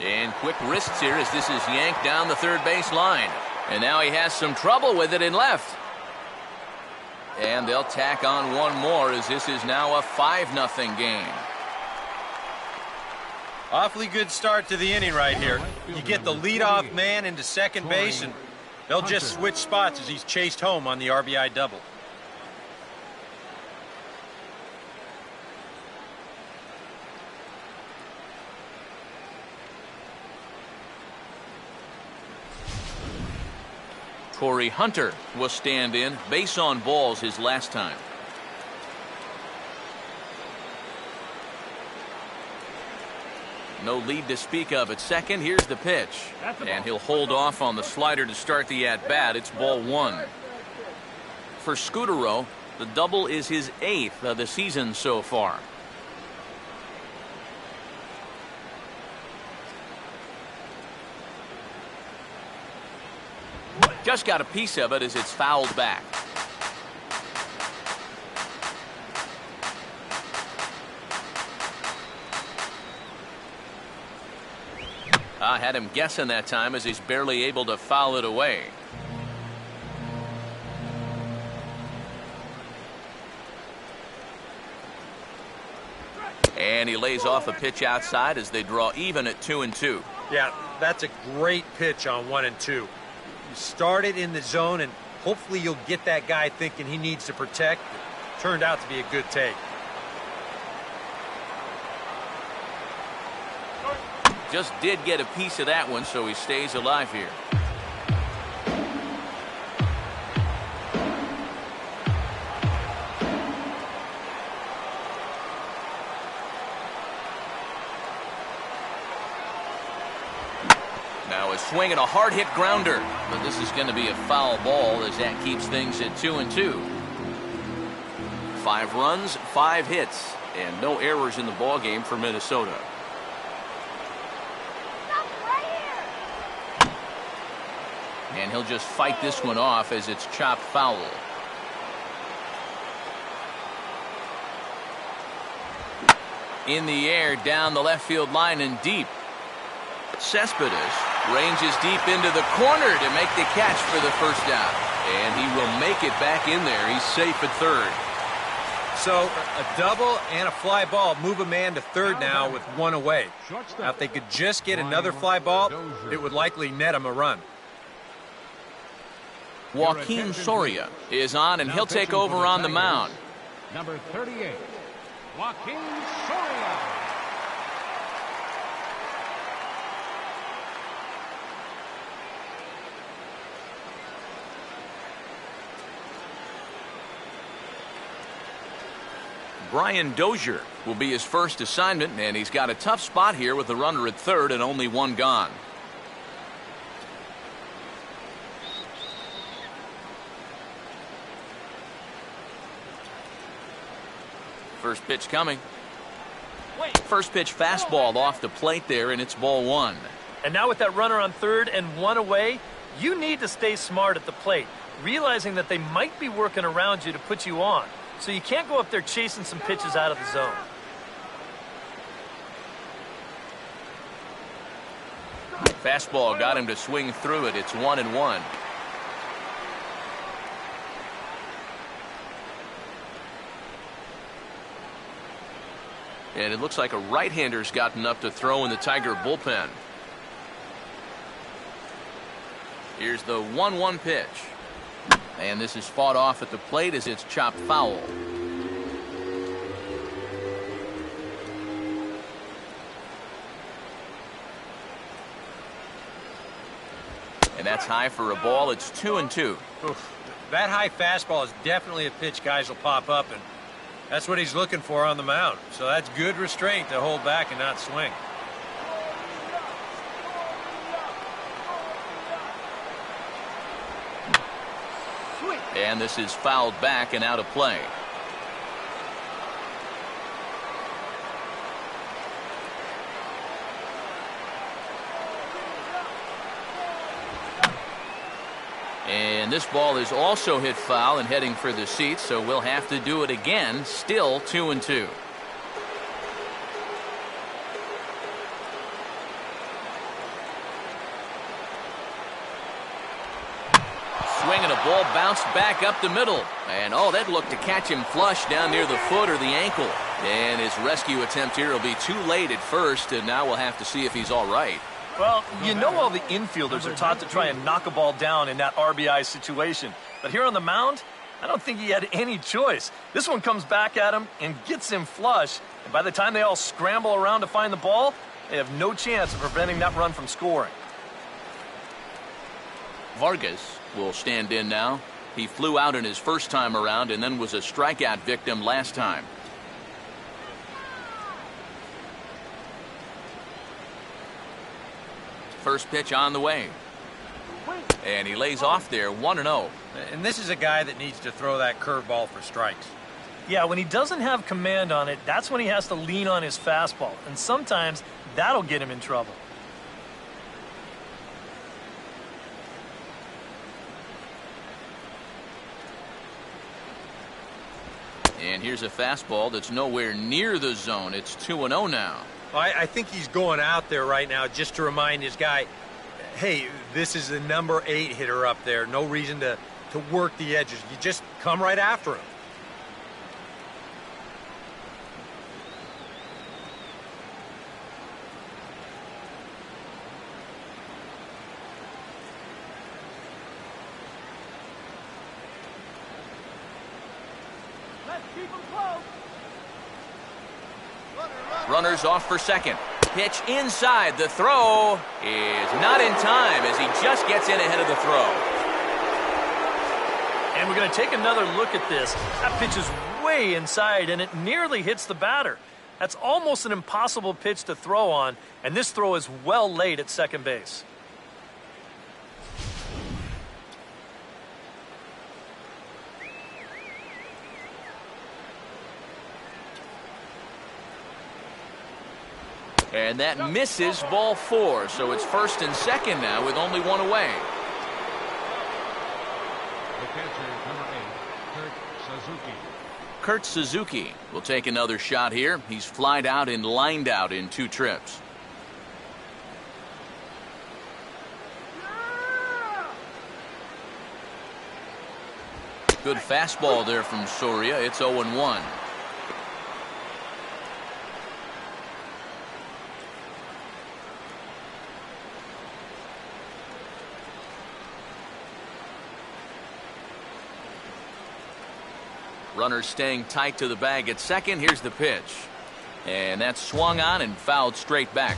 And quick wrists here as this is yanked down the third base line. And now he has some trouble with it in left. And they'll tack on one more as this is now a 5-0 game. Awfully good start to the inning right here. You get the leadoff man into second base, and they'll just switch spots as he's chased home on the RBI double. Corey Hunter will stand in. Base on balls his last time. No lead to speak of at second. Here's the pitch. And he'll hold off on the slider to start the at-bat. It's ball 1. For Scutaro, the double is his 8th of the season so far. Just got a piece of it as it's fouled back. I had him guessing that time as he's barely able to foul it away. And he lays off a pitch outside as they draw even at 2-2. Yeah, that's a great pitch on 1-2. You start it in the zone, and hopefully you'll get that guy thinking he needs to protect. It turned out to be a good take. Just did get a piece of that one, so he stays alive here. Now a swing and a hard hit grounder, but this is going to be a foul ball as that keeps things at 2-2. 5 runs, 5 hits, and no errors in the ballgame for Minnesota. And he'll just fight this one off as it's chopped foul. In the air, down the left field line and deep. Cespedes Ranges deep into the corner to make the catch for the first down. And he will make it back in there. He's safe at third. So a double and a fly ball move a man to third now with one away. Now, if they could just get another fly ball, it would likely net him a run. Joaquin Soria is on, and he'll take over on the mound. Number 38, Joaquin Soria. Brian Dozier will be his first assignment, and he's got a tough spot here with the runner at third and only one gone. First pitch coming. First pitch fastball off the plate there, and it's ball one. And now with that runner on third and one away, you need to stay smart at the plate, realizing that they might be working around you to put you on. So you can't go up there chasing some pitches out of the zone. Fastball got him to swing through it. It's 1-1. And it looks like a right-hander's gotten up to throw in the Tiger bullpen. Here's the 1-1 pitch. And this is fought off at the plate as it's chopped foul. And that's high for a ball. It's 2-2. Oof. That high fastball is definitely a pitch guys will pop up, and that's what he's looking for on the mound. So that's good restraint to hold back and not swing. And this is fouled back and out of play. And this ball is also hit foul and heading for the seats, so we'll have to do it again. Still 2-2. Swing and a ball bounced back up the middle. And oh, that looked to catch him flush down near the foot or the ankle. And his rescue attempt here will be too late at first, and now we'll have to see if he's all right. Well, you know all the infielders are taught to try and knock a ball down in that RBI situation. But here on the mound, I don't think he had any choice. This one comes back at him and gets him flush. And by the time they all scramble around to find the ball, they have no chance of preventing that run from scoring. Vargas will stand in now. He flew out in his first time around and then was a strikeout victim last time. First pitch on the way. And he lays off there, 1-0. And this is a guy that needs to throw that curveball for strikes. Yeah, when he doesn't have command on it, that's when he has to lean on his fastball. And sometimes that'll get him in trouble. And here's a fastball that's nowhere near the zone. It's 2-0 now. I think he's going out there right now just to remind his guy, hey, this is the number 8 hitter up there. No reason to work the edges. You just come right after him. Let's keep him close. Runners off for second. Pitch inside. The throw is not in time as he just gets in ahead of the throw. And we're going to take another look at this. That pitch is way inside, and it nearly hits the batter. That's almost an impossible pitch to throw on, and this throw is well laid at second base. And that misses, ball 4. So it's first and second now with only one away. The catcher, number 8, Kurt Suzuki. Kurt Suzuki will take another shot here. He's flied out and lined out in 2 trips. Good fastball there from Soria. It's 0-1. Runners staying tight to the bag at second. Here's the pitch. And that's swung on and fouled straight back.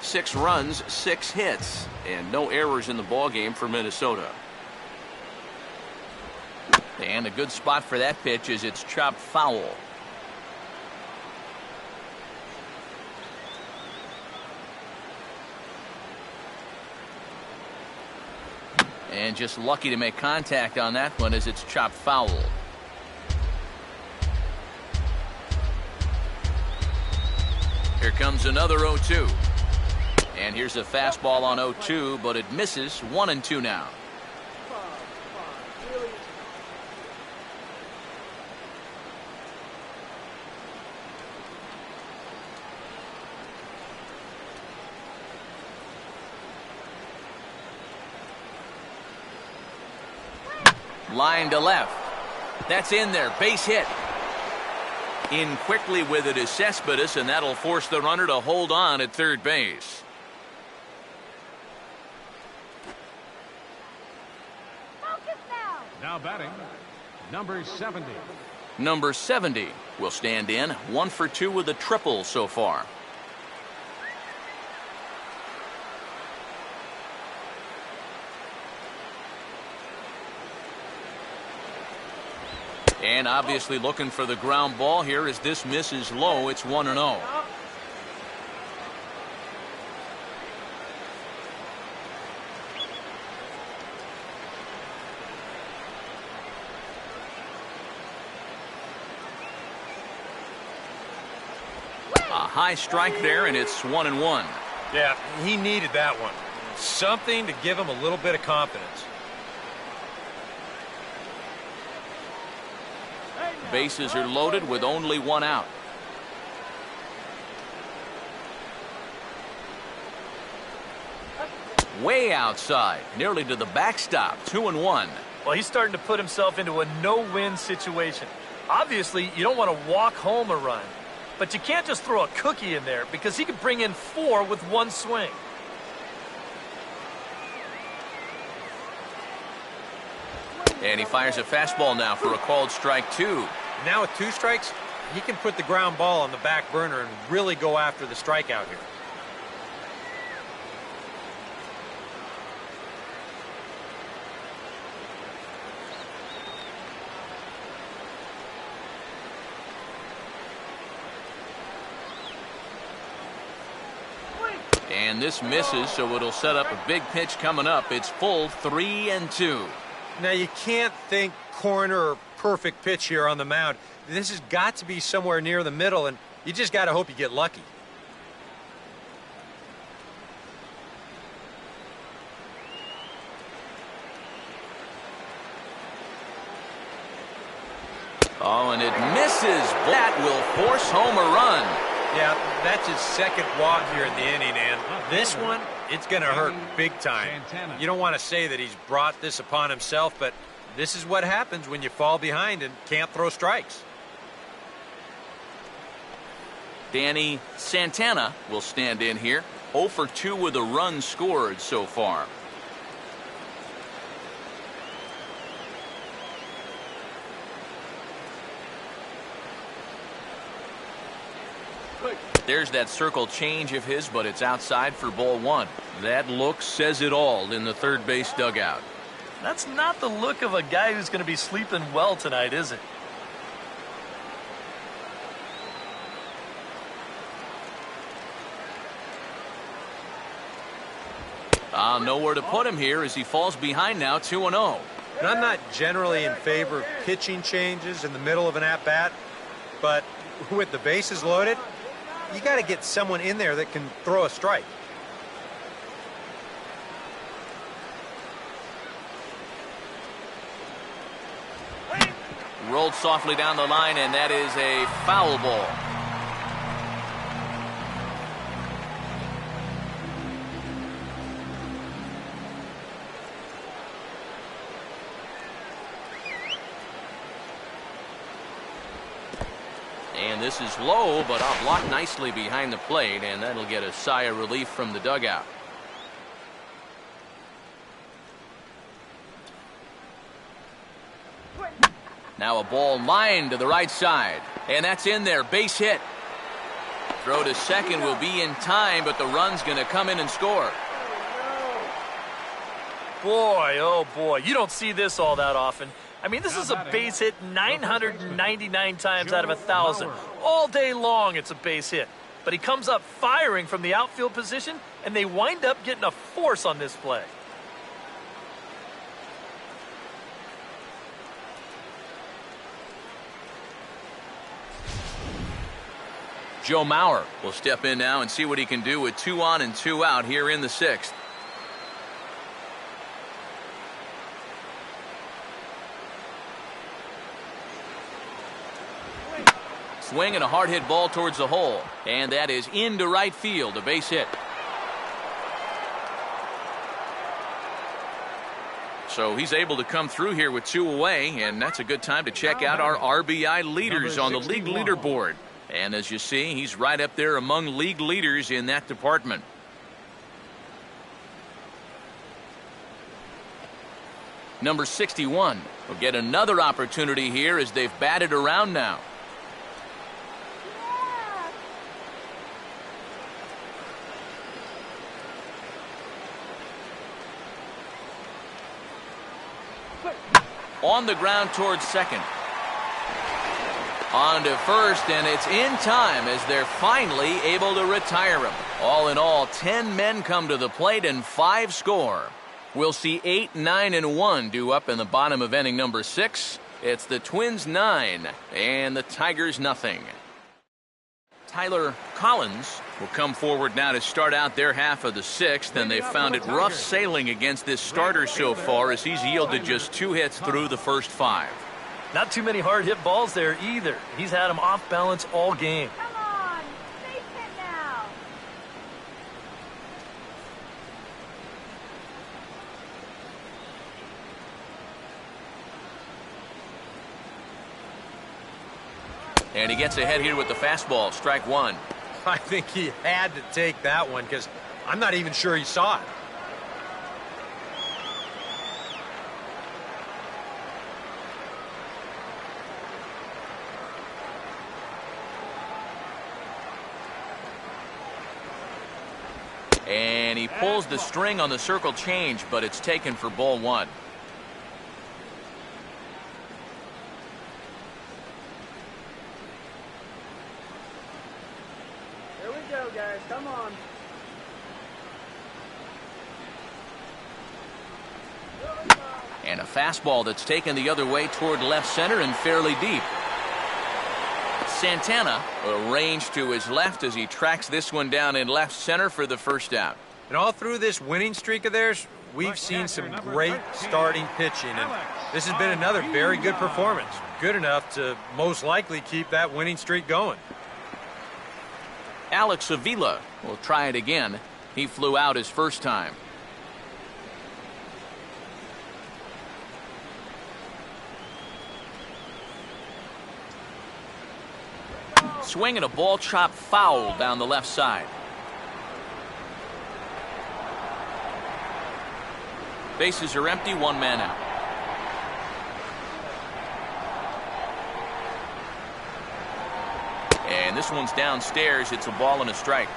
6 runs, 6 hits, and no errors in the ballgame for Minnesota. And a good spot for that pitch is it's chopped foul. And just lucky to make contact on that one as it's chopped foul. Here comes another 0-2. And here's a fastball on 0-2, but it misses. 1-2 now. Line to left. That's in there. Base hit. In quickly with it is Cespedes, and that'll force the runner to hold on at third base. Focus now. Now batting, number 70. Number 70 will stand in. 1 for 2 with a triple so far. And obviously looking for the ground ball here as this misses low. It's 1-0. A high strike there, and it's 1-1. Yeah, he needed that one. Something to give him a little bit of confidence. Bases are loaded with only 1 out. Way outside, nearly to the backstop. 2-1. Well, he's starting to put himself into a no-win situation. Obviously, you don't want to walk home a run, but you can't just throw a cookie in there because he could bring in 4 with 1 swing. And he fires a fastball now for a called strike 2. Now with 2 strikes, he can put the ground ball on the back burner and really go after the strikeout here. And this misses, so it'll set up a big pitch coming up. It's full 3-2. Now you can't think corner or perfect pitch here on the mound. This has got to be somewhere near the middle, and you just got to hope you get lucky. Oh, and it misses. That will force home a run. Yeah, that's his second walk here in the inning, and this one, it's going to hurt big time. You don't want to say that he's brought this upon himself, but this is what happens when you fall behind and can't throw strikes. Danny Santana will stand in here. 0 for 2 with a run scored so far. There's that circle change of his, but it's outside for ball 1. That look says it all in the third base dugout. That's not the look of a guy who's going to be sleeping well tonight, is it? Nowhere to put him here as he falls behind now, 2-0. And I'm not generally in favor of pitching changes in the middle of an at-bat, but with the bases loaded, you got to get someone in there that can throw a strike. Rolled softly down the line, and that is a foul ball. And this is low, but blocked nicely behind the plate, and that'll get a sigh of relief from the dugout. Now a ball lined to the right side, and that's in there, base hit. Throw to second will be in time, but the run's going to come in and score. Boy, oh boy, you don't see this all that often. I mean, this is a base hit 999 times out of 1,000. All day long it's a base hit. But he comes up firing from the outfield position, and they wind up getting a force on this play. Joe Mauer will step in now and see what he can do with 2 on and 2 out here in the 6th. Swing and a hard hit ball towards the hole, and that is into right field, a base hit. So he's able to come through here with 2 away, and that's a good time to check out our RBI leaders on the league leaderboard. And as you see, he's right up there among league leaders in that department. Number 61 will get another opportunity here as they've batted around now. On the ground towards second. On to first, and it's in time as they're finally able to retire him. All in all, 10 men come to the plate and 5 score. We'll see 8, 9, and 1 due up in the bottom of inning number 6. It's the Twins 9 and the Tigers nothing. Tyler Collins will come forward now to start out their half of the 6th, and they've found it rough sailing against this starter so far as he's yielded just 2 hits through the first 5. Not too many hard hit balls there either. He's had them off balance all game. Come on, base hit now. And he gets ahead here with the fastball, strike 1. I think he had to take that one because I'm not even sure he saw it. And he pulls the string on the circle change, but it's taken for ball 1. Here we go, guys. Come on. And a fastball that's taken the other way toward left center and fairly deep. Santana arranged to his left as he tracks this one down in left center for the first out. And all through this winning streak of theirs, we've seen some great starting pitching, and this has been another very good performance. Good enough to most likely keep that winning streak going. Alex Avila will try it again. He flew out his first time. Swing and a ball chopped foul down the left side. Bases are empty, 1 man out. And this one's downstairs. It's a ball and a strike.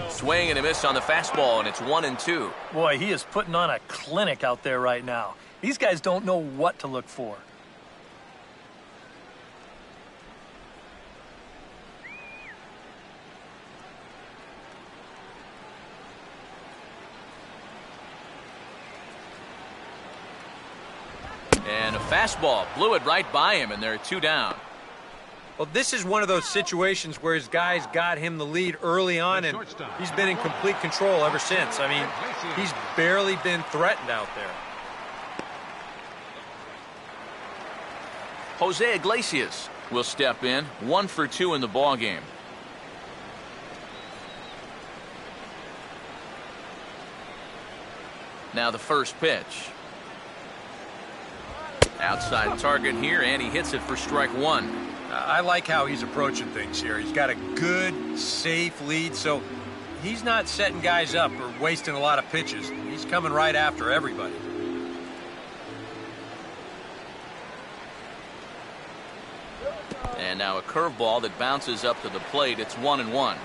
Swing and a miss on the fastball, and it's 1-2. Boy, he is putting on a clinic out there right now. These guys don't know what to look for. And a fastball blew it right by him, and there are 2 down. Well, this is one of those situations where his guys got him the lead early on, and he's been in complete control ever since. I mean, he's barely been threatened out there. Jose Iglesias will step in, 1 for 2 in the ballgame. Now the first pitch. Outside target here, and he hits it for strike one. I like how he's approaching things here. He's got a good, safe lead, so he's not setting guys up or wasting a lot of pitches. He's coming right after everybody. And now a curveball that bounces up to the plate. It's 1-1.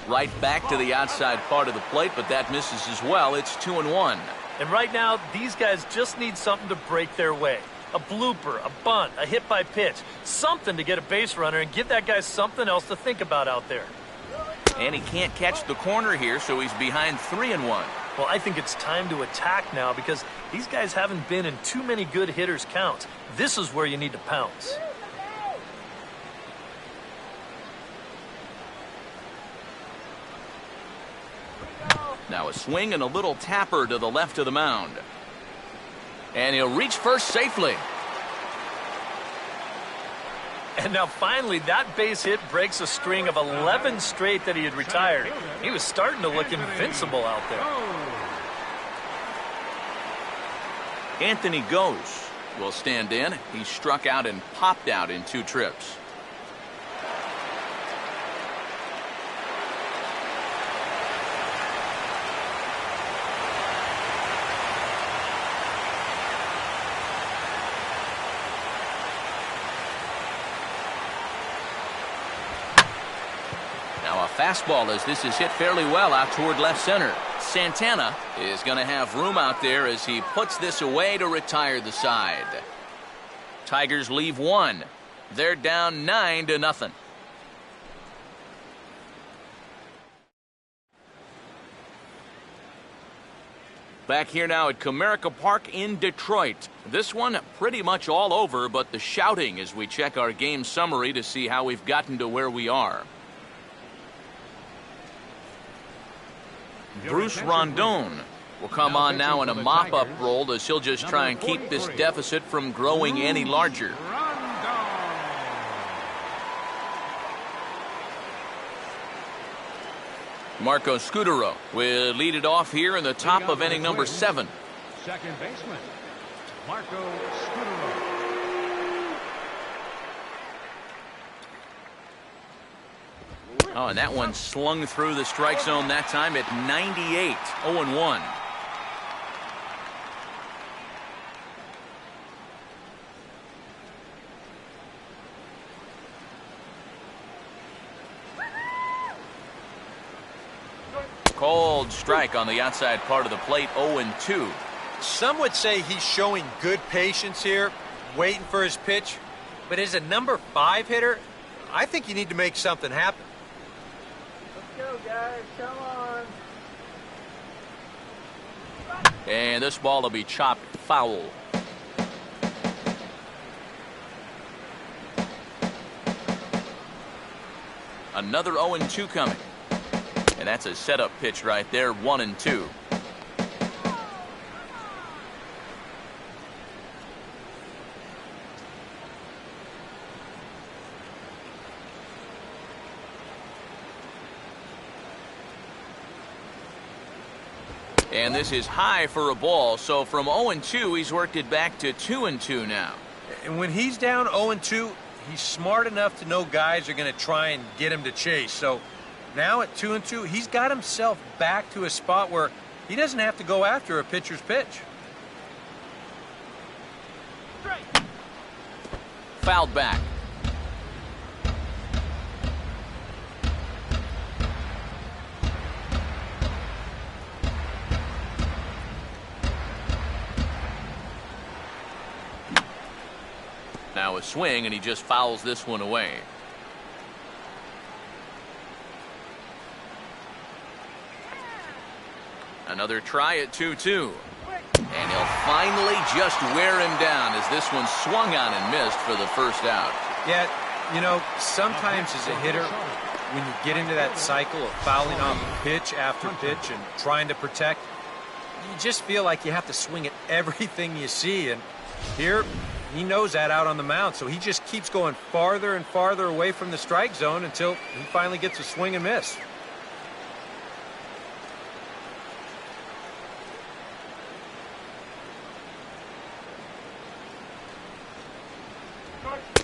Right back to the outside part of the plate, but that misses as well. It's 2-1. And right now, these guys just need something to break their way. A blooper, a bunt, a hit by pitch. Something to get a base runner and give that guy something else to think about out there. And he can't catch the corner here, so he's behind 3-1. Well, I think it's time to attack now because these guys haven't been in too many good hitters' counts. This is where you need to pounce. Now a swing and a little tapper to the left of the mound. And he'll reach first safely. And now finally that base hit breaks a string of 11 straight that he had retired. He was starting to look invincible out there. Anthony Gose will stand in. He struck out and popped out in 2 trips. Fastball as this is hit fairly well out toward left center. Santana is going to have room out there as he puts this away to retire the side. Tigers leave 1. They're down 9-0. Back here now at Comerica Park in Detroit. This one pretty much all over, but the shouting as we check our game summary to see how we've gotten to where we are. Bruce Rondon will come on now in a mop-up role as he'll just try and keep this deficit from growing any larger. Marco Scutaro will lead it off here in the top of inning number 7. Second baseman, Marco Scutaro. Oh, and that one slung through the strike zone that time at 98, 0-1. Cold strike on the outside part of the plate, 0-2. Some would say he's showing good patience here, waiting for his pitch. But as a number 5 hitter, I think you need to make something happen. Go, guys. Come on. And this ball will be chopped foul. Another 0-2 coming. And that's a setup pitch right there, 1-2. And this is high for a ball, so from 0-2, he's worked it back to 2-2 now. And when he's down 0-2, he's smart enough to know guys are going to try and get him to chase. So now at 2-2, he's got himself back to a spot where he doesn't have to go after a pitcher's pitch. Fouled back. Now a swing, and he just fouls this one away. Another try at 2-2. And he'll finally just wear him down as this one swung on and missed for the first out. Yeah, you know, sometimes as a hitter, when you get into that cycle of fouling off pitch after pitch and trying to protect, you just feel like you have to swing at everything you see. And here, He knows that out on the mound, so he just keeps going farther and farther away from the strike zone until he finally gets a swing and miss.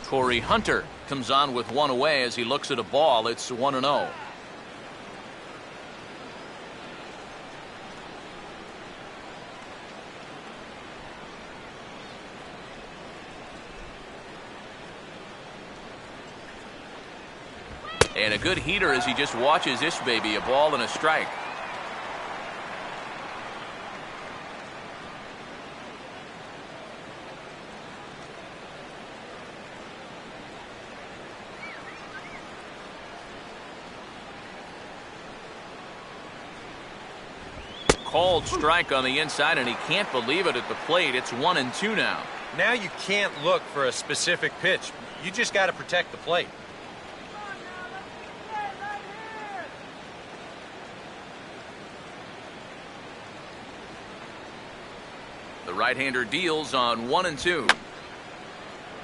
Corey Hunter comes on with one away as he looks at a ball. It's 1-0. And a good heater as he just watches this baby, a ball and a strike. Called strike on the inside, and he can't believe it at the plate. It's 1-2 now. Now you can't look for a specific pitch. You just got to protect the plate. The right-hander deals on 1-2.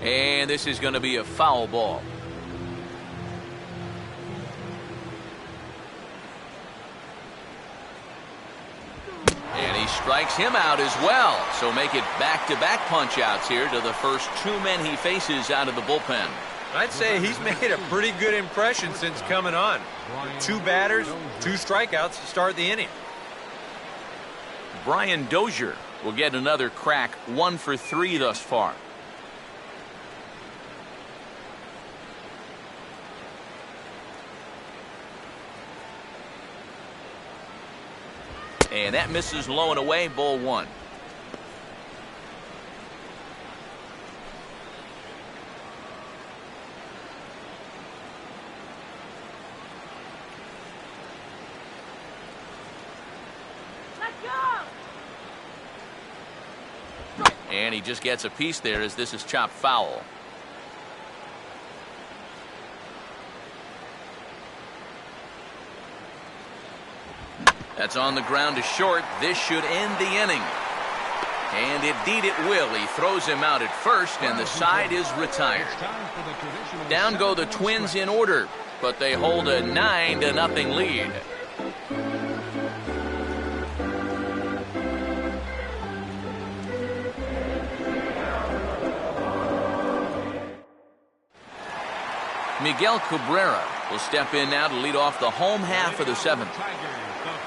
And this is going to be a foul ball. And he strikes him out as well. So make it back-to-back punch-outs here to the first two men he faces out of the bullpen. I'd say he's made a pretty good impression since coming on. 2 batters, 2 strikeouts to start the inning. Brian Dozier will get another crack, 1 for 3 thus far. And that misses low and away, ball 1. And he just gets a piece there as this is chopped foul. That's on the ground to short. This should end the inning. And indeed it will. He throws him out at first, and the side is retired. Down go the Twins in order, but they hold a 9-0 lead. Miguel Cabrera will step in now to lead off the home half of the 7th.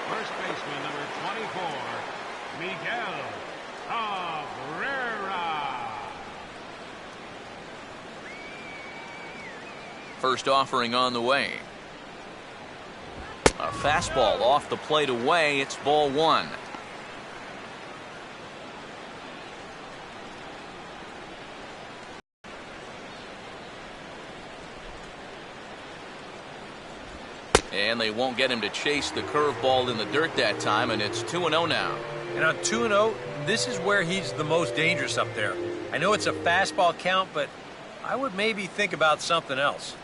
First baseman, number 24, Miguel Cabrera. First offering on the way. A fastball off the plate away. It's ball 1. And they won't get him to chase the curveball in the dirt that time, and it's 2-0 now. And on 2-0, this is where he's the most dangerous up there. I know it's a fastball count, but I would maybe think about something else.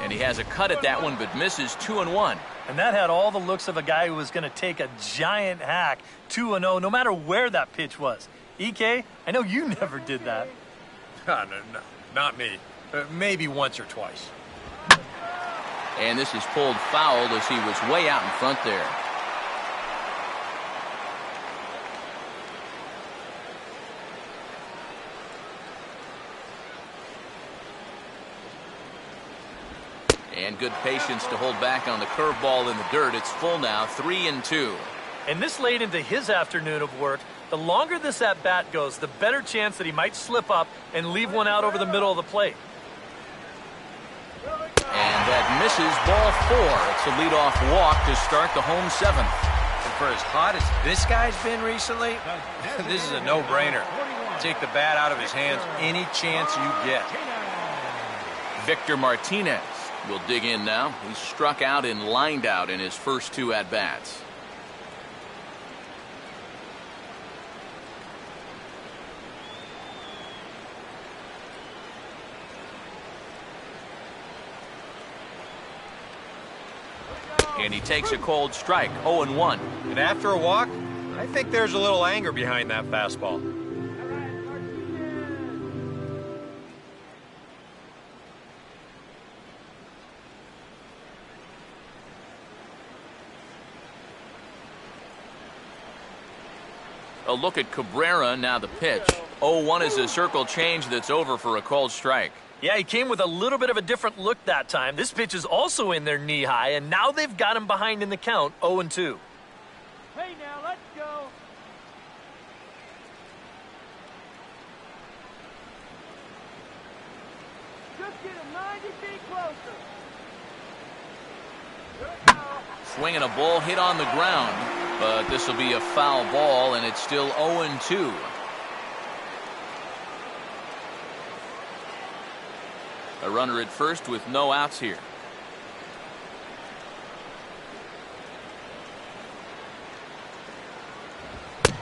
And he has a cut at that one, but misses 2-1. And that had all the looks of a guy who was going to take a giant hack. 2-0, no matter where that pitch was. EK, I know you never did that. No, not me. Maybe once or twice. And this is pulled foul as he was way out in front there. And good patience to hold back on the curveball in the dirt. It's full now, 3-2. And this late into his afternoon of work, the longer this at-bat goes, the better chance that he might slip up and leave one out over the middle of the plate. And that misses, ball 4. It's a leadoff walk to start the home 7th. And for as hot as this guy's been recently, this is a no-brainer. Take the bat out of his hands any chance you get. Victor Martinez will dig in now. He's struck out and lined out in his first 2 at-bats. And he takes a cold strike, 0-1. And after a walk, I think there's a little anger behind that fastball. A look at Cabrera, now the pitch. 0-1 is a circle change that's over for a called strike. Yeah, he came with a little bit of a different look that time. This pitch is also in their knee high, and now they've got him behind in the count, 0-2. Hey, now, let's go. Just get him 90 feet closer. Good now. Swinging a ball hit on the ground, but this will be a foul ball, and it's still 0-2. A runner at first with no outs here.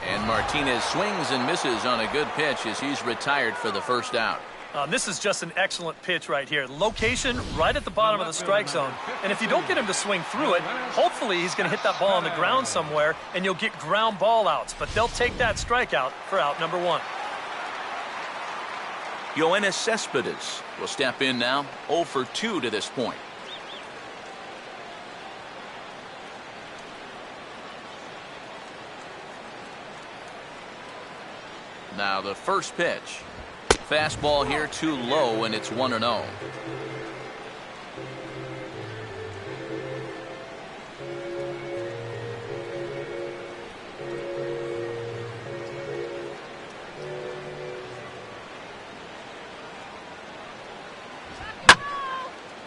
And Martinez swings and misses on a good pitch as he's retired for the first out. This is just an excellent pitch right here. Location right at the bottom of the strike zone. And if you don't get him to swing through it, hopefully he's going to hit that ball on the ground somewhere, and you'll get ground ball outs. But they'll take that strikeout for out number 1. Yoenis Cespedes will step in now, 0 for 2 to this point. Now the first pitch. Fastball here too low, and it's 1-0.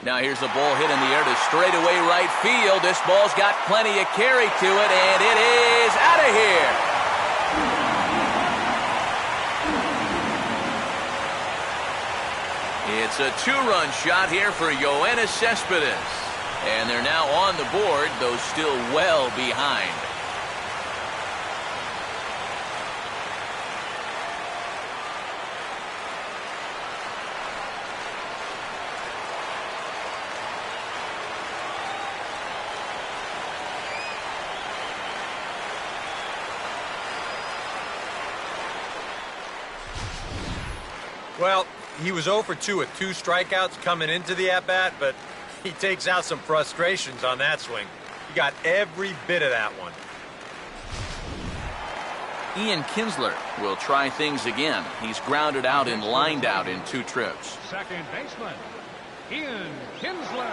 Now here's the ball hit in the air to straightaway right field. This ball's got plenty of carry to it, and it is out of here. It's a 2-run shot here for Yoenis Cespedes. And they're now on the board, though still well behind. Well, he was 0 for 2 with 2 strikeouts coming into the at-bat, but he takes out some frustrations on that swing. He got every bit of that one. Ian Kinsler will try things again. He's grounded out and lined out in 2 trips. Second baseman, Ian Kinsler.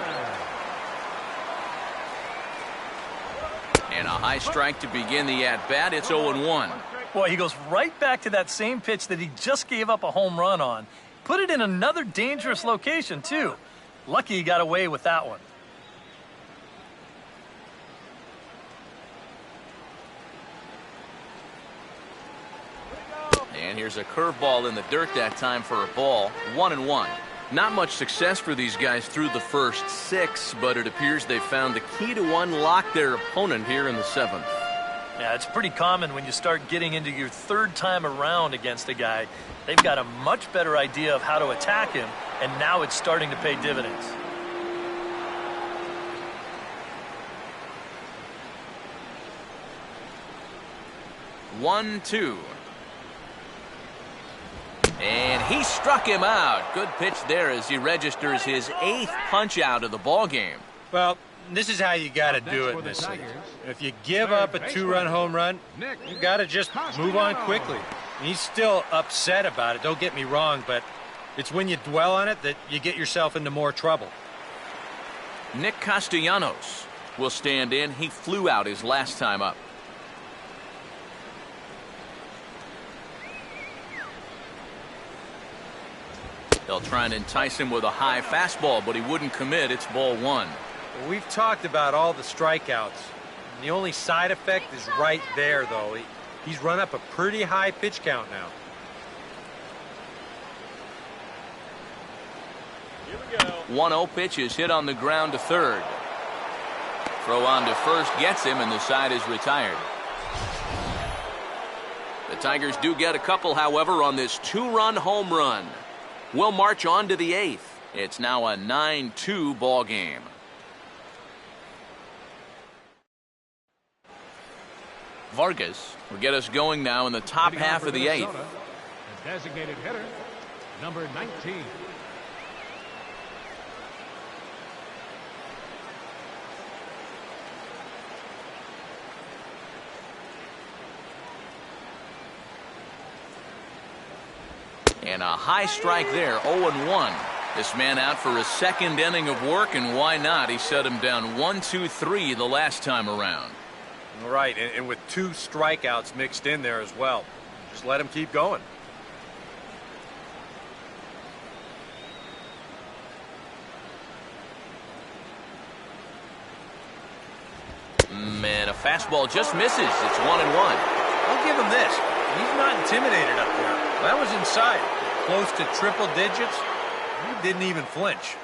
And a high strike to begin the at-bat. It's 0-1. Boy, he goes right back to that same pitch that he just gave up a home run on. Put it in another dangerous location, too. Lucky he got away with that one. And here's a curveball in the dirt that time for a ball. 1-1. Not much success for these guys through the first 6, but it appears they found the key to unlock their opponent here in the 7th. Yeah, it's pretty common when you start getting into your 3rd time around against a guy. They've got a much better idea of how to attack him, and now it's starting to pay dividends. One, 2. And he struck him out. Good pitch there as he registers his 8th punch out of the ball game. Well, this is how you got to do it in this league. If you give up a 2-run home run, you got to just move on quickly. He's still upset about it, don't get me wrong, but it's when you dwell on it that you get yourself into more trouble. Nick Castellanos will stand in. He flew out his last time up. They'll try and entice him with a high fastball, but he wouldn't commit. It's ball 1. We've talked about all the strikeouts. The only side effect is right there, though. He's run up a pretty high pitch count now. Here we go. 1-0 pitch is hit on the ground to 3rd. Throw on to first gets him, and the side is retired. The Tigers do get a couple, however, on this 2-run home run. We'll march on to the 8th. It's now a 9-2 ball game. Vargas will get us going now in the top Hitting half for of the 8th. Minnesota, the designated hitter, number 19. And a high strike there, 0-1. This man out for a second inning of work, and why not? He shut him down 1-2-3 the last time around. Right, and with 2 strikeouts mixed in there as well. Just let him keep going. Man, a fastball just misses. It's 1-1. I'll give him this. He's not intimidated up there. That was inside. Close to triple digits. He didn't even flinch.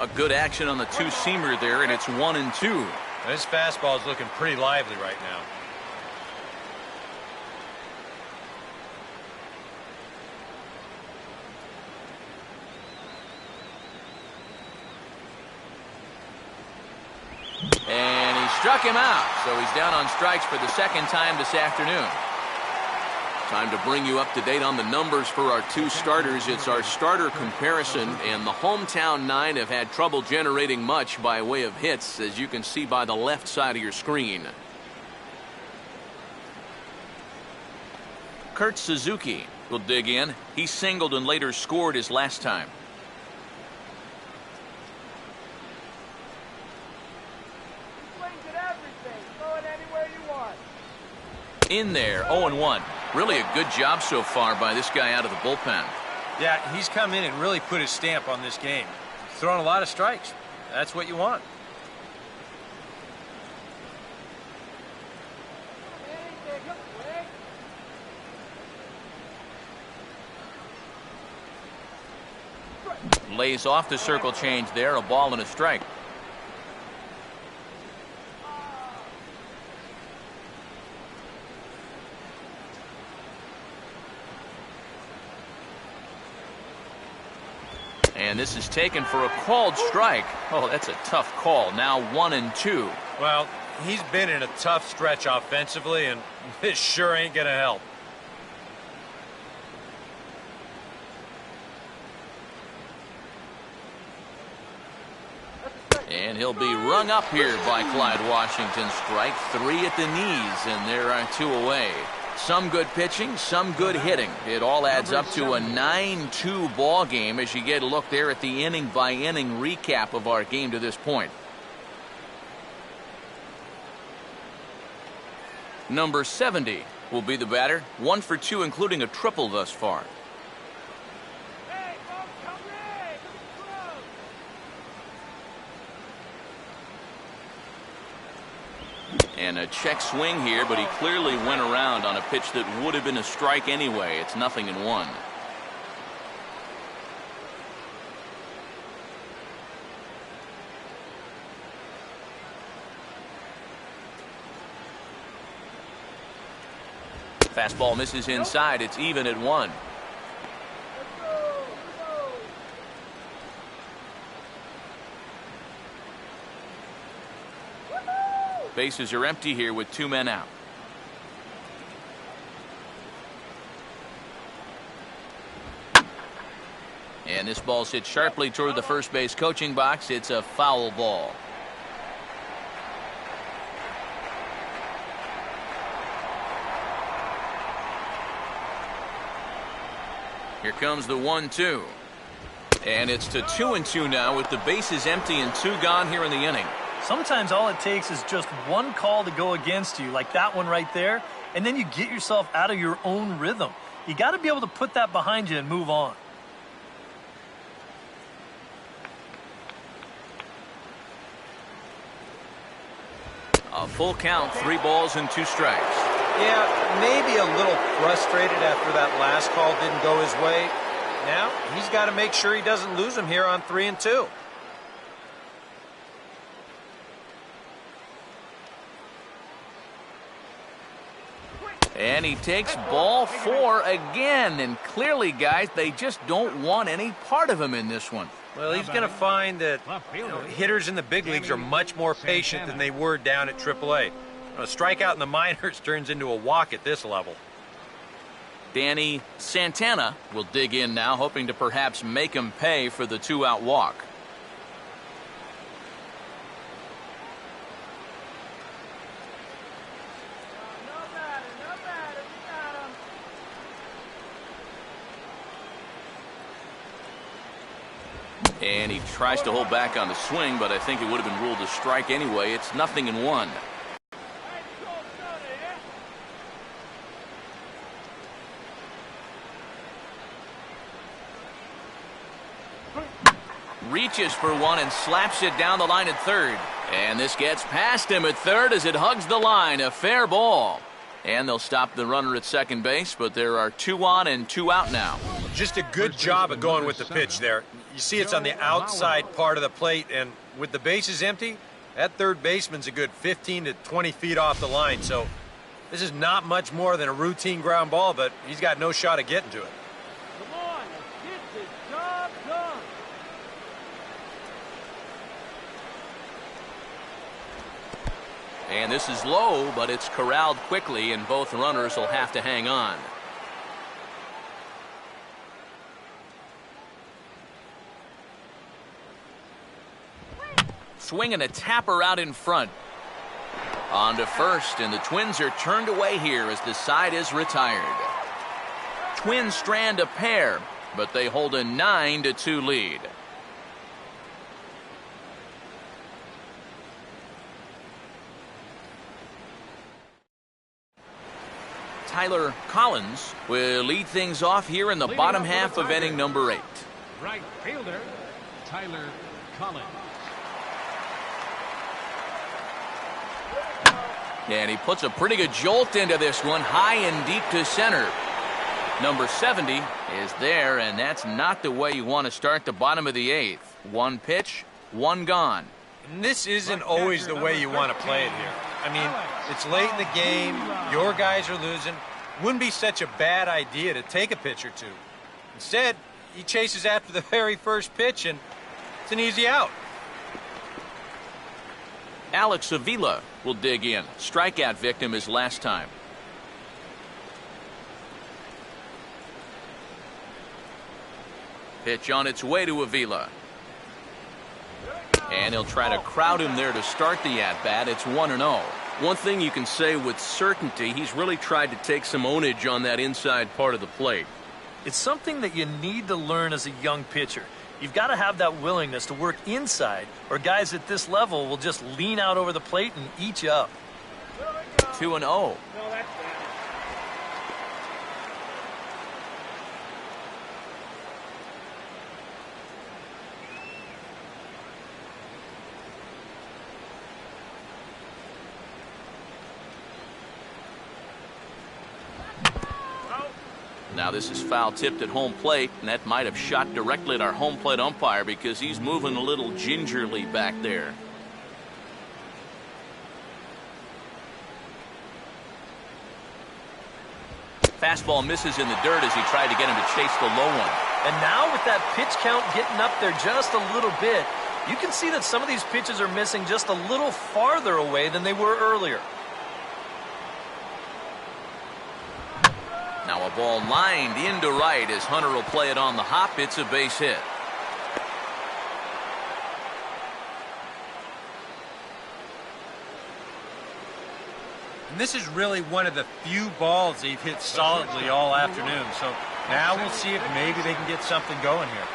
A good action on the two-seamer there, and it's 1-2. This fastball is looking pretty lively right now. And he struck him out, so he's down on strikes for the second time this afternoon. Time to bring you up to date on the numbers for our 2 starters. It's our starter comparison, and the hometown 9 have had trouble generating much by way of hits, as you can see by the left side of your screen. Kurt Suzuki will dig in. He singled and later scored his last time. Swings at everything. Throw it anywhere you want. In there, 0-1. Really a good job so far by this guy out of the bullpen. Yeah, he's come in and really put his stamp on this game. He's throwing a lot of strikes. That's what you want. Lays off the circle change there, a ball and a strike. And this is taken for a called strike. Oh, that's a tough call. Now 1-2. Well, he's been in a tough stretch offensively, and this sure ain't going to help. And he'll be rung up here by Clyde Washington. Strike 3 at the knees, and there are 2 away. Some good pitching, some good hitting. It all adds up to a 9-2 ball game as you get a look there at the inning-by-inning recap of our game to this point. Number 70 will be the batter. 1 for 2, including a triple thus far. Hey, folks, come in. And a check swing here, but he clearly went around on a pitch that would have been a strike anyway. It's 0-1. Fastball misses inside. It's even at 1. Bases are empty here with 2 men out. And this ball's hit sharply toward the first base coaching box. It's a foul ball. Here comes the 1-2. And it's to 2-2 now with the bases empty and 2 gone here in the inning. Sometimes all it takes is just one call to go against you, like that one right there, and then you get yourself out of your own rhythm. You got to be able to put that behind you and move on. A full count, 3 balls and 2 strikes. Yeah, maybe a little frustrated after that last call didn't go his way. Now, he's got to make sure he doesn't lose him here on 3-2. And he takes ball 4 again. And clearly, guys, they just don't want any part of him in this one. Well, he's going to find that hitters in the big leagues are much more patient than they were down at AAA. A strikeout in the minors turns into a walk at this level. Danny Santana will dig in now, hoping to perhaps make him pay for the 2-out walk. And he tries to hold back on the swing, but I think it would have been ruled a strike anyway. It's 0-1. Reaches for one and slaps it down the line at third. And this gets past him at third as it hugs the line. A fair ball. And they'll stop the runner at second base, but there are 2 on and 2 out now. Just a good job of going with the pitch there. You see it's on the outside part of the plate, and with the bases empty, that third baseman's a good 15 to 20 feet off the line. So this is not much more than a routine ground ball, but he's got no shot at getting to it. Come on, get this job done. And this is low, but it's corralled quickly, and both runners will have to hang on. Swinging a tapper out in front. On to first, and the Twins are turned away here as the side is retired. Twins strand a pair, but they hold a 9-2 lead. Tyler Collins will lead things off here in the bottom half of inning number 8. Right fielder, Tyler Collins. And he puts a pretty good jolt into this one, high and deep to center. Number 70 is there, and that's not the way you want to start the bottom of the 8th. 1 pitch, 1 gone. And this isn't always the way you want to play it here. I mean, it's late in the game, your guys are losing. Wouldn't be such a bad idea to take a pitch or 2. Instead, he chases after the very first pitch, and it's an easy out. Alex Avila will dig in. Strikeout victim his last time. Pitch on its way to Avila. And he'll try to crowd him there to start the at-bat. It's 1-0. One thing you can say with certainty, he's really tried to take some ownage on that inside part of the plate. It's something that you need to learn as a young pitcher. You've got to have that willingness to work inside, or guys at this level will just lean out over the plate and eat you up. 2-0. No, that's bad. Now this is foul tipped at home plate, and that might have shot directly at our home plate umpire because he's moving a little gingerly back there. Fastball misses in the dirt as he tried to get him to chase the low one. And now with that pitch count getting up there just a little bit, you can see that some of these pitches are missing just a little farther away than they were earlier. Now a ball lined into right as Hunter will play it on the hop. It's a base hit. And this is really one of the few balls they've hit solidly all afternoon. So now we'll see if maybe they can get something going here.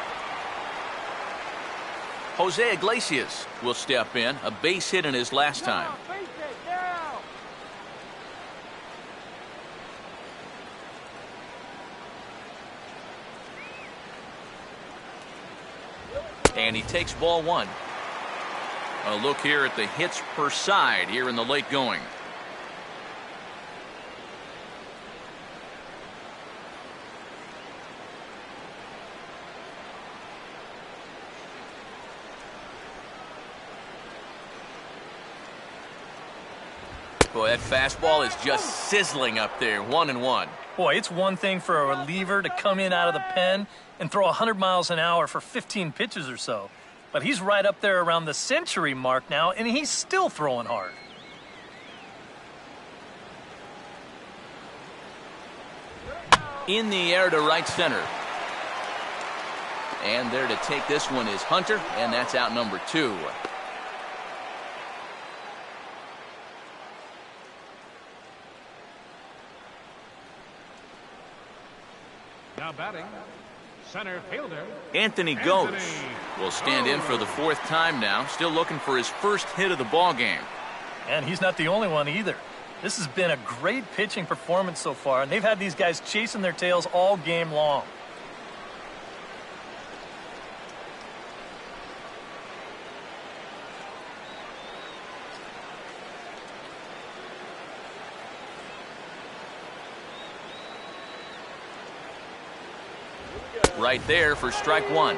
Jose Iglesias will step in. A base hit in his last time. And he takes ball 1. A look here at the hits per side here in the late going. Boy, that fastball is just sizzling up there, 1-1. Boy, it's one thing for a reliever to come in out of the pen and throw 100 miles an hour for 15 pitches or so. But he's right up there around the century mark now, and he's still throwing hard. In the air to right center. And there to take this one is Hunter, and that's out number 2. Now batting, center fielder Anthony Ghosh will stand in for the 4th time now, still looking for his first hit of the ball game. And he's not the only one either. This has been a great pitching performance so far, and they've had these guys chasing their tails all game long. Right there for strike 1.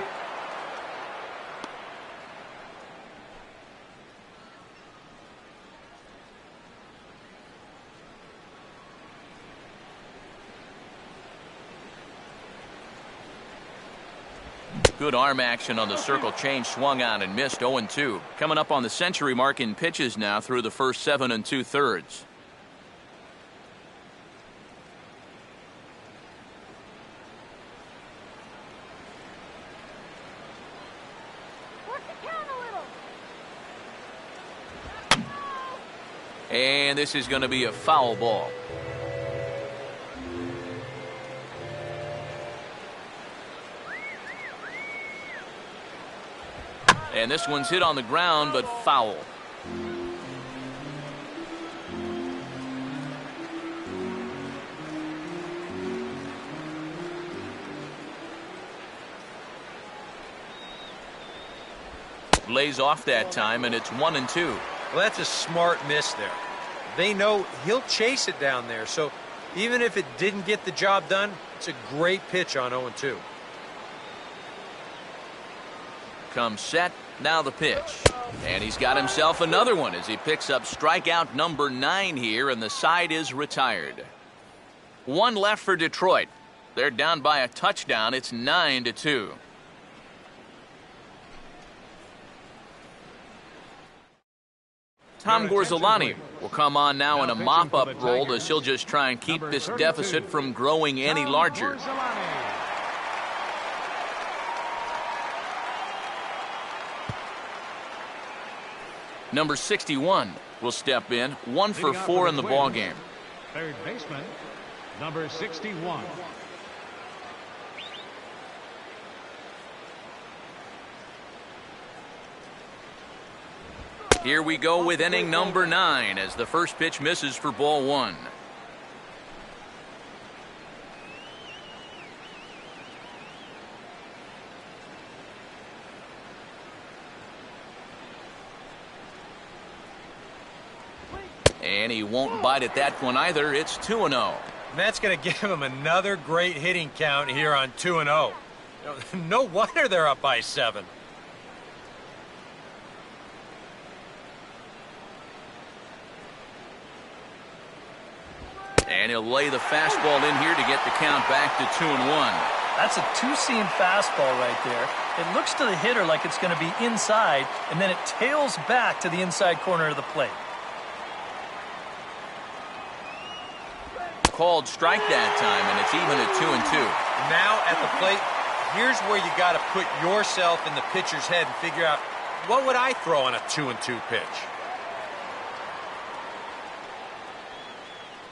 Good arm action on the circle change, swung on and missed. 0-2. Coming up on the century mark in pitches now through the first 7 2/3. And this is going to be a foul ball. And this one's hit on the ground, but foul. Lays off that time, and it's 1-2. Well, that's a smart miss there. They know he'll chase it down there, so even if it didn't get the job done, it's a great pitch on 0-2. Comes set, now the pitch. And he's got himself another one as he picks up strikeout number 9 here, and the side is retired. 1 left for Detroit. They're down by a touchdown. It's 9-2. Tom Gorzelani will come on now in a mop-up role as he'll just try and keep this deficit from growing any larger. Number 61 will step in, 1 for 4 in the ball game. Third baseman, number 61. Here we go with inning number 9 as the first pitch misses for ball 1. And he won't bite at that one either. It's 2-0. And that's going to give him another great hitting count here on 2-0. No wonder they're up by 7. And he'll lay the fastball in here to get the count back to 2-1. That's a two-seam fastball right there. It looks to the hitter like it's going to be inside, and then it tails back to the inside corner of the plate. Called strike that time, and it's even at 2-2. Now at the plate, here's where you got to put yourself in the pitcher's head and figure out, what would I throw on a 2-2 pitch?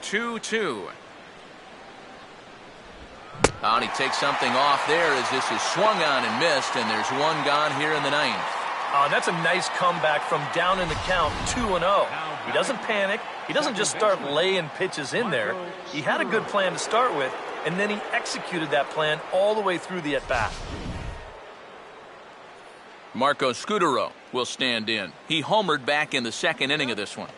2-2. Oh, and he takes something off there as this is swung on and missed, and there's one gone here in the 9th. That's a nice comeback from down in the count, 2-0. He doesn't panic. He doesn't just start laying pitches in there. He had a good plan to start with, and then he executed that plan all the way through the at-bat. Marco Scutaro will stand in. He homered back in the 2nd inning of this one.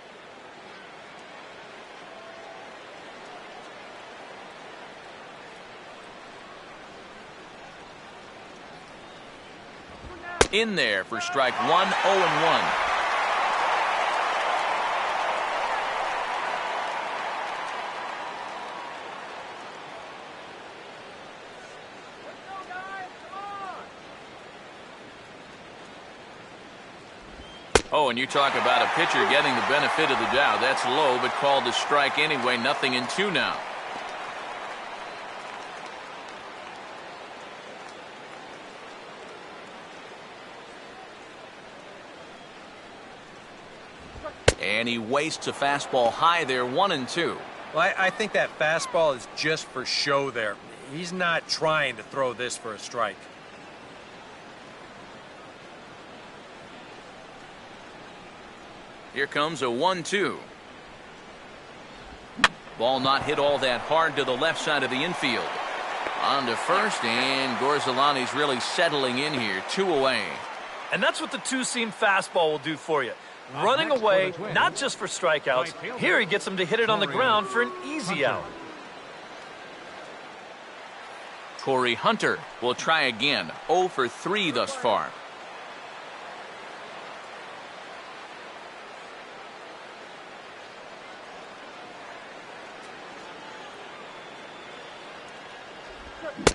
In there for strike 1, 0-1. Oh, and you talk about a pitcher getting the benefit of the doubt. That's low, but called a strike anyway. 0-2 now. And he wastes a fastball high there. 1-2. Well, I think that fastball is just for show there. He's not trying to throw this for a strike. Here comes a 1-2. Ball not hit all that hard to the left side of the infield. On to first, and Gorzelani's really settling in here. 2 away. And that's what the two-seam fastball will do for you. Running away, not just for strikeouts. Here he gets him to hit it on the ground for an easy out. Corey Hunter will try again. 0 for 3 thus far.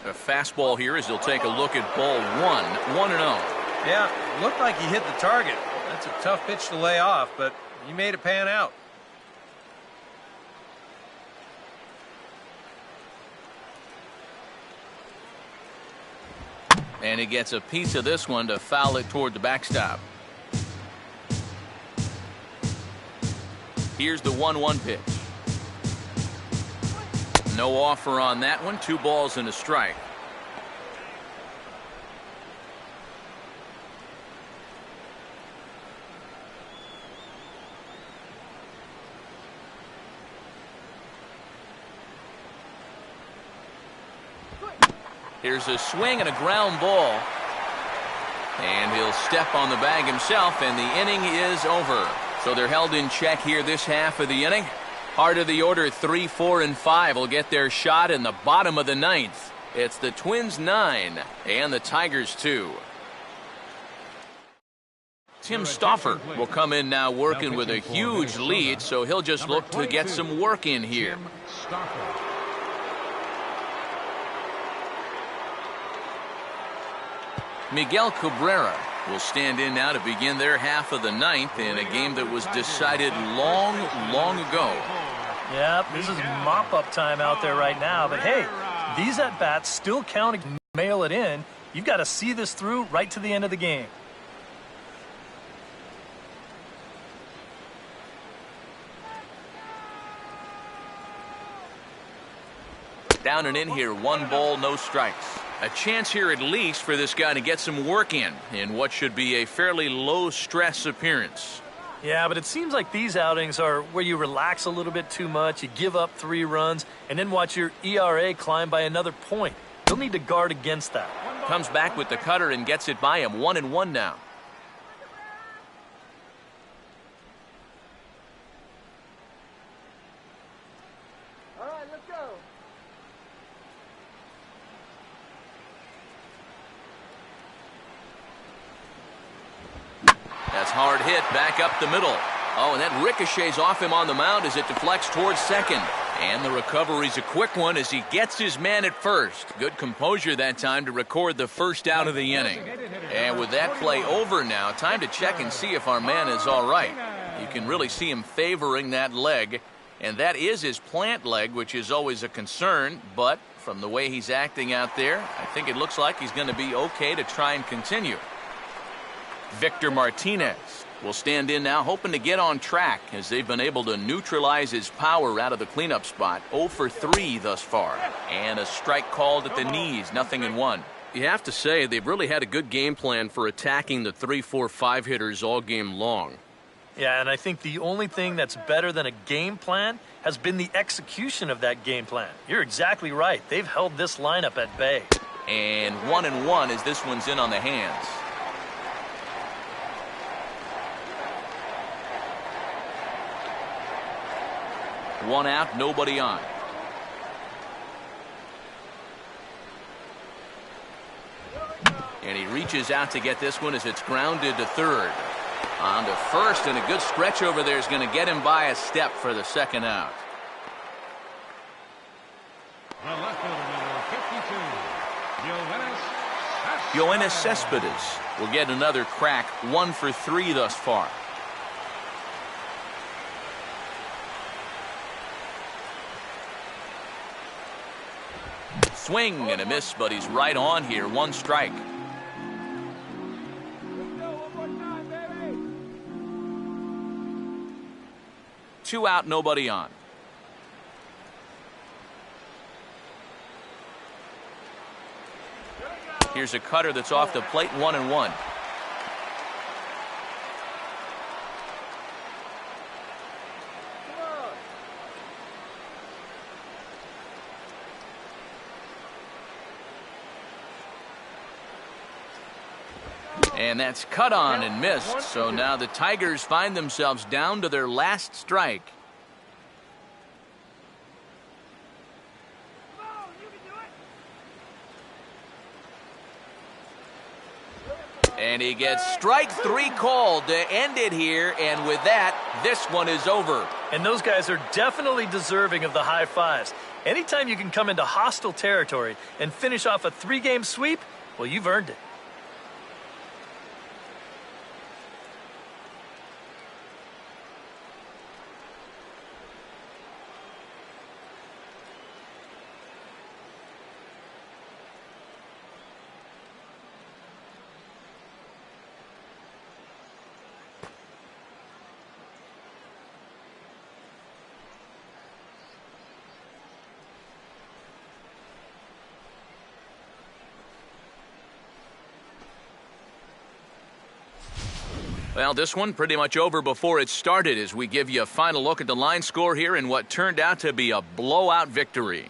A fastball here as he'll take a look at ball 1. 1-0. Yeah, looked like he hit the target. That's a tough pitch to lay off, but he made it pan out. And he gets a piece of this one to foul it toward the backstop. Here's the 1-1 pitch. No offer on that one. 2 balls and a strike. Here's a swing and a ground ball. And he'll step on the bag himself, and the inning is over. So they're held in check here this half of the inning. Heart of the order, 3, 4, and 5 will get their shot in the bottom of the 9th. It's the Twins 9 and the Tigers 2. Tim Stauffer will come in now working with a huge lead, so he'll just look to get some work in here. Miguel Cabrera will stand in now to begin their half of the 9th in a game that was decided long, long ago. Yep, this is mop-up time out there right now. But hey, these at-bats still count. Mail it in. You've got to see this through right to the end of the game. Down and in here, 1 ball, no strikes. A chance here at least for this guy to get some work in what should be a fairly low-stress appearance. Yeah, but it seems like these outings are where you relax a little bit too much, you give up 3 runs, and then watch your ERA climb by another point. You'll need to guard against that. Comes back with the cutter and gets it by him. 1-1 now. All right, let's go. That's hard hit back up the middle. Oh, and that ricochets off him on the mound as it deflects towards second. And the recovery's a quick one as he gets his man at first. Good composure that time to record the first out of the inning. And with that play over now, time to check and see if our man is all right. You can really see him favoring that leg. And that is his plant leg, which is always a concern. But from the way he's acting out there, I think it looks like he's going to be okay to try and continue. Victor Martinez will stand in now, hoping to get on track as they've been able to neutralize his power out of the cleanup spot. 0 for 3 thus far. And a strike called at the knees. 0-1. You have to say they've really had a good game plan for attacking the 3, 4, 5 hitters all game long. Yeah, and I think the only thing that's better than a game plan has been the execution of that game plan. You're exactly right. They've held this lineup at bay. And 1-1 as this one's in on the hands. One out, nobody on. And he reaches out to get this one as it's grounded to third. On to first, and a good stretch over there is going to get him by a step for the second out. The left fielder, number 52, Yoenis Yoenis Cespedes will get another crack, 1 for 3 thus far. Swing and a miss, but he's right on here. 1 strike. Let's go one more time, baby. 2 out, nobody on. Here's a cutter that's off the plate, 1-1. And that's cut on and missed. So now the Tigers find themselves down to their last strike. Come on, you can do it. And he gets strike 3 called to end it here. And with that, this one is over. And those guys are definitely deserving of the high fives. Anytime you can come into hostile territory and finish off a 3-game sweep, well, you've earned it. Well, this one pretty much over before it started as we give you a final look at the line score here in what turned out to be a blowout victory.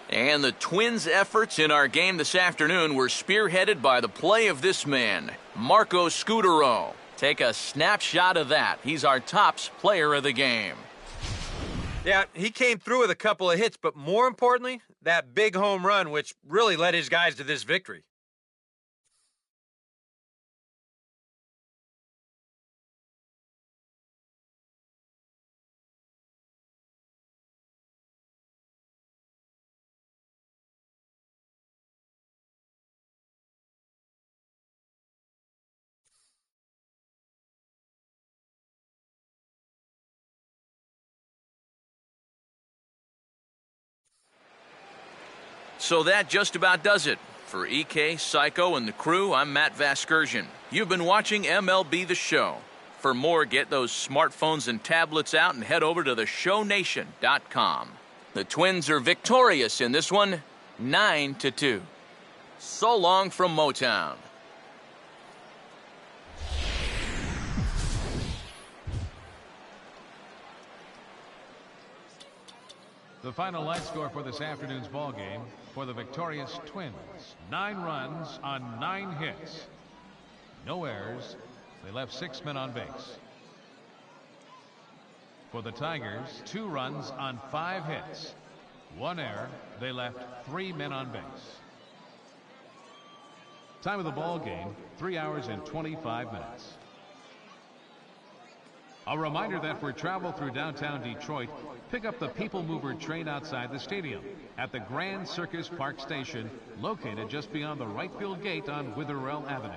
And the Twins' efforts in our game this afternoon were spearheaded by the play of this man, Marco Scutaro. Take a snapshot of that. He's our tops player of the game. Yeah, he came through with a couple of hits, but more importantly, that big home run, which really led his guys to this victory. So that just about does it. For EK, Psycho, and the crew, I'm Matt Vasgersian. You've been watching MLB The Show. For more, get those smartphones and tablets out and head over to theshownation.com. The Twins are victorious in this one, 9-2. So long from Motown. The final line score for this afternoon's ball game for the victorious Twins: 9 runs on 9 hits. No errors. They left 6 men on base. For the Tigers, 2 runs on 5 hits. 1 error. They left 3 men on base. Time of the ball game, 3 hours and 25 minutes. A reminder that for travel through downtown Detroit, pick up the People Mover train outside the stadium at the Grand Circus Park Station, located just beyond the right field gate on Witherell Avenue.